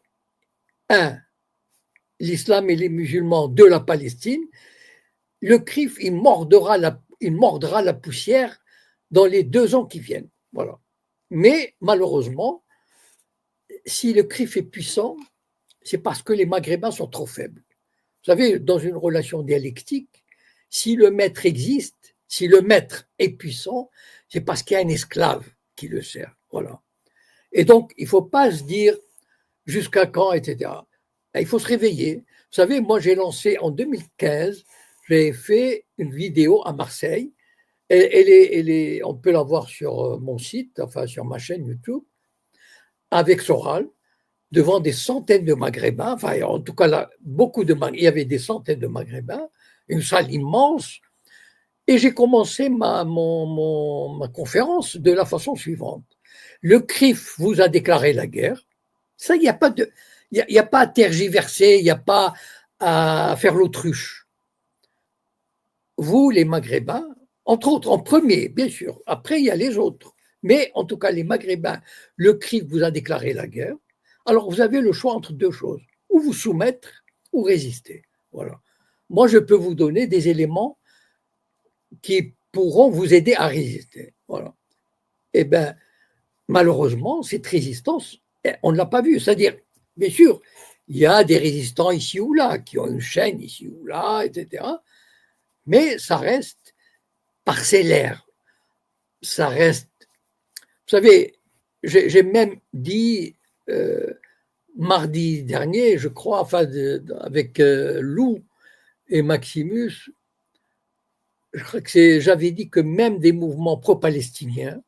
l'islam et les musulmans de la Palestine, le CRIF, il mordra la poussière dans les 2 ans qui viennent. Voilà. Mais malheureusement, si le CRIF est puissant, c'est parce que les Maghrébins sont trop faibles. Vous savez, dans une relation dialectique, si le maître existe, si le maître est puissant, c'est parce qu'il y a un esclave qui le sert. Voilà. Et donc, il ne faut pas se dire jusqu'à quand, etc. Il faut se réveiller. Vous savez, moi, j'ai lancé en 2015, j'ai fait une vidéo à Marseille. On peut la voir sur mon site, enfin sur ma chaîne YouTube, avec Soral, devant des centaines de Maghrébins, enfin en tout cas là, il y avait des centaines de Maghrébins, une salle immense, et j'ai commencé ma conférence de la façon suivante. Le CRIF vous a déclaré la guerre, ça, il n'y a pas à tergiverser, il n'y a pas à faire l'autruche. Vous, les Maghrébins, entre autres, en premier, bien sûr, après il y a les autres, mais en tout cas les Maghrébins, le CRIF vous a déclaré la guerre. Alors, vous avez le choix entre 2 choses, ou vous soumettre ou résister. Voilà. Moi, je peux vous donner des éléments qui pourront vous aider à résister. Voilà. Eh bien, malheureusement, cette résistance, on ne l'a pas vue. C'est-à-dire, bien sûr, il y a des résistants ici ou là, qui ont une chaîne ici ou là, etc. Mais ça reste parcellaire. Ça reste. Vous savez, j'ai même dit mardi dernier, je crois, enfin, avec Lou et Maximus, je crois que j'avais dit que même des mouvements pro-palestiniens,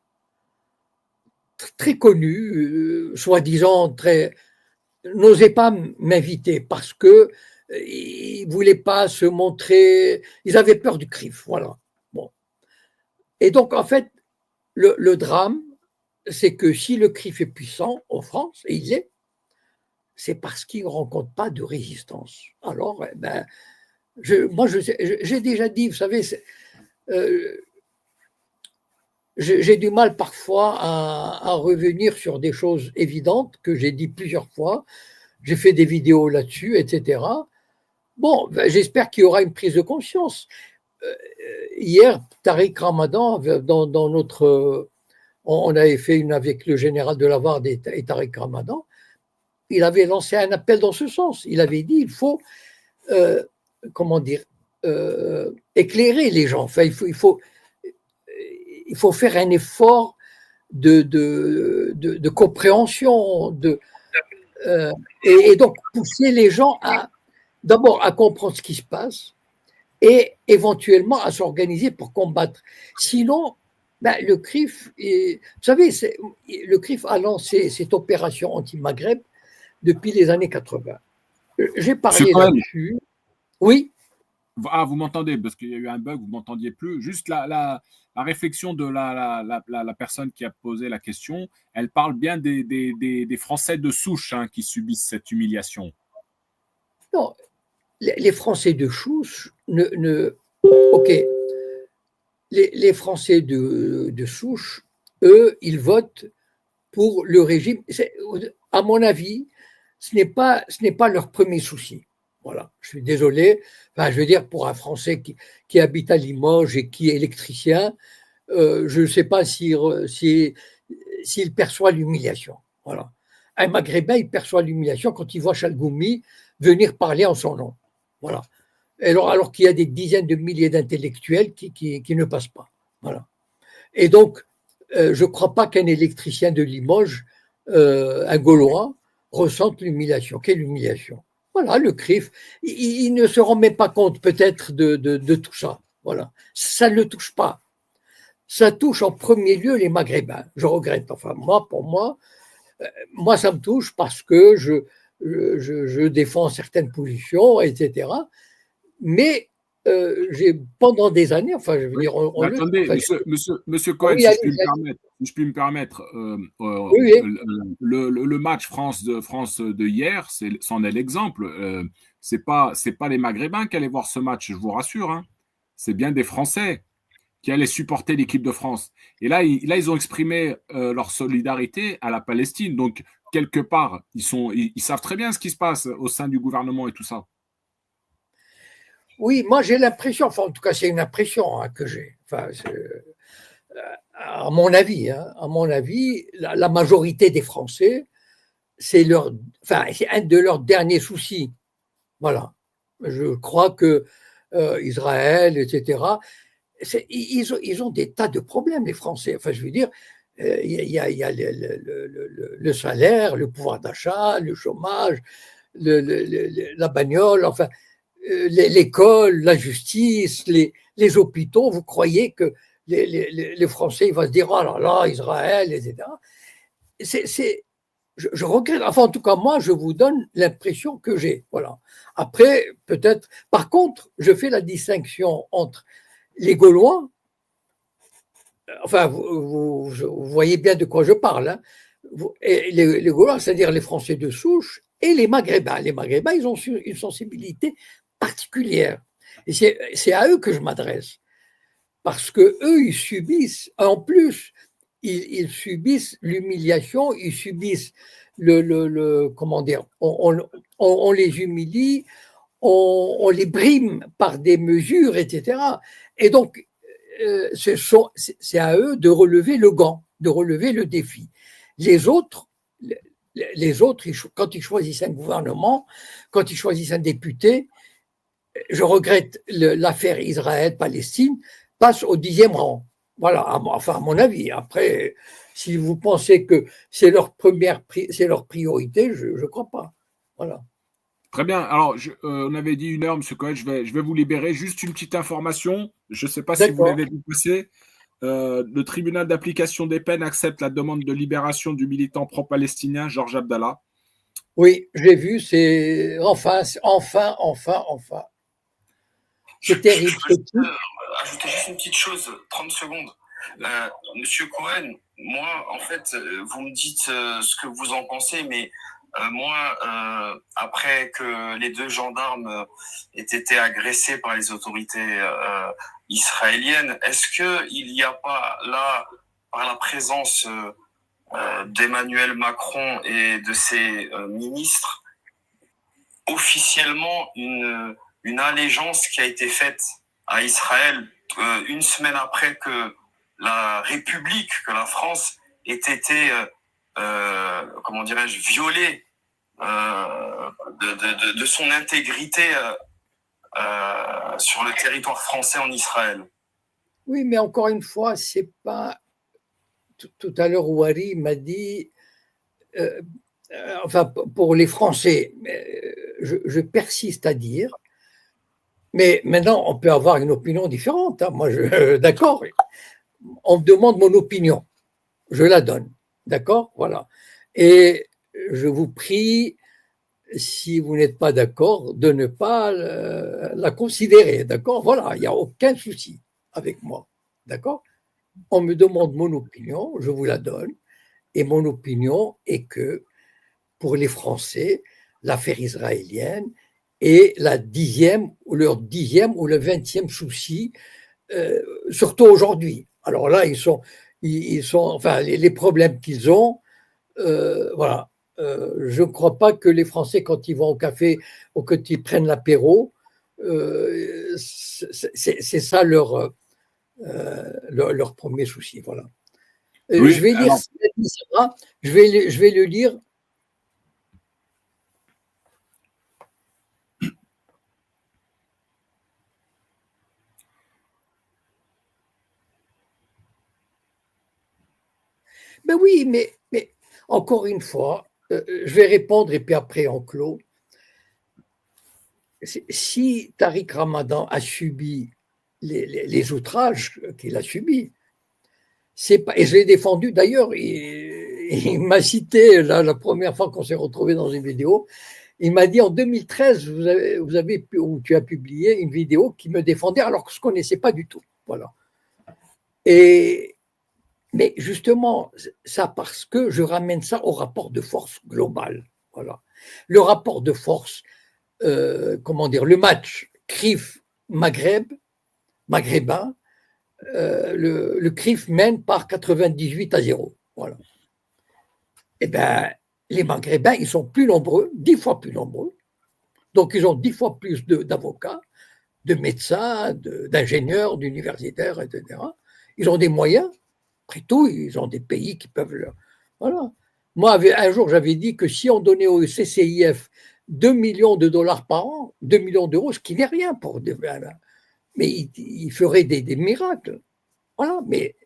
très connus, soi-disant n'osaient pas m'inviter parce que ils ne voulaient pas se montrer, ils avaient peur du CRIF, voilà. Bon. Et donc, en fait, le drame, c'est que si le CRIF est puissant en France, et il est, c'est parce qu'ils ne rencontrent pas de résistance. Alors, j'ai déjà dit, vous savez, j'ai du mal parfois à revenir sur des choses évidentes que j'ai dit plusieurs fois. J'ai fait des vidéos là-dessus, etc. Bon, j'espère qu'il y aura une prise de conscience. Hier, Tariq Ramadan, dans notre... on avait fait une avec le général de Lavarde et Tariq Ramadan. Il avait lancé un appel dans ce sens. Il avait dit il faut, éclairer les gens. Enfin, il faut faire un effort de compréhension, et donc pousser les gens d'abord à comprendre ce qui se passe et éventuellement à s'organiser pour combattre. Sinon, le CRIF, vous savez, le CRIF a lancé cette opération anti-Maghreb depuis les années 80. J'ai parlé là-dessus. Oui. Ah, vous m'entendez, parce qu'il y a eu un bug, vous ne m'entendiez plus. Juste la réflexion de la personne qui a posé la question, elle parle bien des Français de souche qui subissent cette humiliation. Non, les Français de souche ok. Les Français de souche, eux, ils votent pour le régime. À mon avis, ce n'est pas leur premier souci. Voilà, je suis désolé. Enfin, je veux dire, pour un Français qui habite à Limoges et qui est électricien, je ne sais pas s'il perçoit l'humiliation. Voilà. Un Maghrébin, il perçoit l'humiliation quand il voit Chalgoumi venir parler en son nom. Voilà. Alors qu'il y a des dizaines de milliers d'intellectuels qui ne passent pas. Voilà. Et donc, je ne crois pas qu'un électricien de Limoges, un Gaulois, ressente l'humiliation. Quelle humiliation? Voilà, le CRIF, il ne se rend même pas compte peut-être de tout ça. Voilà. Ça ne le touche pas. Ça touche en premier lieu les Maghrébins. Je regrette. Enfin, pour moi, ça me touche parce que je défends certaines positions, etc. Mais pendant des années, enfin, je veux dire, attendez, monsieur Cohen, oui, si je puis me permettre, oui. le match France de hier, c'en est l'exemple. C'est pas les Maghrébins qui allaient voir ce match, je vous rassure. C'est bien des Français qui allaient supporter l'équipe de France. Et là, ils ont exprimé leur solidarité à la Palestine. Donc, quelque part, ils savent très bien ce qui se passe au sein du gouvernement et tout ça. Oui, moi j'ai l'impression, enfin en tout cas c'est une impression que j'ai. Enfin, à mon avis, la majorité des Français, c'est un de leurs derniers soucis. Voilà. Je crois que Israël, etc. Ils ont des tas de problèmes, les Français. Enfin, je veux dire, il y a le salaire, le pouvoir d'achat, le chômage, la bagnole, enfin, l'école, la justice, les hôpitaux. Vous croyez que les Français vont se dire oh là là, Israël, etc. Je regrette. Enfin, en tout cas, moi, je vous donne l'impression que j'ai. Voilà. Après, peut-être. Par contre, je fais la distinction entre les Gaulois. Enfin, vous voyez bien de quoi je parle. Et les Gaulois, c'est-à-dire les Français de souche, et les Maghrébins. Les Maghrébins, ils ont une sensibilité particulière. Et c'est à eux que je m'adresse. Parce que eux, ils subissent, en plus, ils subissent l'humiliation, ils subissent comment dire, on les humilie, on les brime par des mesures, etc. Et donc, c'est à eux de relever le gant, de relever le défi. Les autres, quand ils choisissent un gouvernement, quand ils choisissent un député, je regrette l'affaire Israël-Palestine, passe au 10e rang. Voilà, enfin à mon avis. Après, si vous pensez que c'est leur priorité, je ne crois pas. Voilà. Très bien. Alors, on avait dit 1 heure, M. Cohen, je vais vous libérer. Juste une petite information. Je ne sais pas si vous l'avez vu passer. Le tribunal d'application des peines accepte la demande de libération du militant pro-palestinien Georges Abdallah. Oui, j'ai vu. C'est enfin. C'est terrible. Je peux ajouter juste une petite chose, 30 secondes. Monsieur Cohen, moi, en fait, vous me dites ce que vous en pensez, mais moi, après que les 2 gendarmes aient été agressés par les autorités israéliennes, est-ce qu'il n'y a pas là, par la présence d'Emmanuel Macron et de ses ministres, officiellement une allégeance qui a été faite à Israël une semaine après que la République, que la France ait été, comment dirais-je, violée de son intégrité sur le territoire français en Israël. Oui, mais encore une fois, c'est pas. Tout à l'heure, Ouari m'a dit, enfin, pour les Français, je persiste à dire, mais maintenant, on peut avoir une opinion différente. Hein. Moi, d'accord, on me demande mon opinion, je la donne, d'accord, voilà. Et je vous prie, si vous n'êtes pas d'accord, de ne pas la considérer, d'accord, voilà, il n'y a aucun souci avec moi, d'accord. On me demande mon opinion, je vous la donne, et mon opinion est que pour les Français, l'affaire israélienne est leur 10e ou le 20e souci, surtout aujourd'hui. Alors là, ils sont enfin, les problèmes qu'ils ont, voilà. Je ne crois pas que les Français, quand ils vont au café ou quand ils prennent l'apéro, c'est ça leur premier souci. Voilà. Oui, je vais lire alors, je vais le lire. Ben oui, mais encore une fois, je vais répondre et puis après on clôt. Si Tariq Ramadan a subi les outrages qu'il a subis, c'est pas, et je l'ai défendu d'ailleurs, il m'a cité la première fois qu'on s'est retrouvé dans une vidéo, il m'a dit en 2013, où tu as publié une vidéo qui me défendait alors que je ne connaissais pas du tout. Voilà. Mais justement, ça parce que je ramène ça au rapport de force global. Voilà. Le rapport de force, comment dire, le match CRIF-Maghreb, maghrébin, le CRIF mène par 98-0. Voilà. Eh bien, les Maghrébins, ils sont plus nombreux, 10 fois plus nombreux. Donc, ils ont 10 fois plus d'avocats, de médecins, d'ingénieurs, d'universitaires, etc. Ils ont des moyens. Après tout, ils ont des pays qui peuvent le. Voilà. Moi, un jour, j'avais dit que si on donnait au CCIF 2 millions de dollars par an, 2 millions d'euros, ce qui n'est rien pour des. Mais il ferait des miracles. Voilà, mais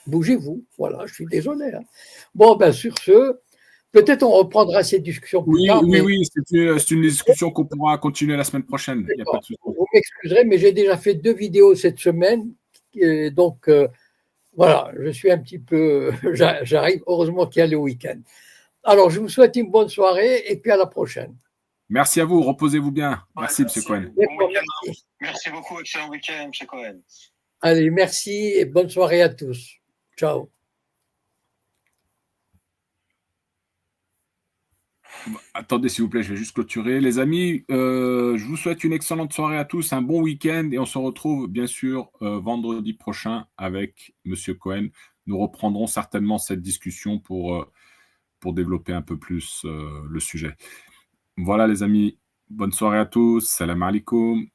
bougez-vous. Voilà, je suis désolé. Hein. Bon, ben sur ce, peut-être on reprendra ces discussions plus tard. Oui, c'est une discussion qu'on pourra continuer la semaine prochaine. Il y a pas de souci. Vous m'excuserez, mais j'ai déjà fait 2 vidéos cette semaine. Donc, voilà, je suis un petit peu. J'arrive, heureusement qu'il y a le week-end. Alors, je vous souhaite une bonne soirée et puis à la prochaine. Merci à vous, reposez-vous bien. Merci, M. Cohen. Merci beaucoup, excellent week-end, M. Cohen. Allez, merci et bonne soirée à tous. Ciao. Attendez, s'il vous plaît, je vais juste clôturer. Les amis, je vous souhaite une excellente soirée à tous, un bon week-end et on se retrouve bien sûr vendredi prochain avec M. Cohen. Nous reprendrons certainement cette discussion pour développer un peu plus le sujet. Voilà les amis, bonne soirée à tous. Salam alaikum.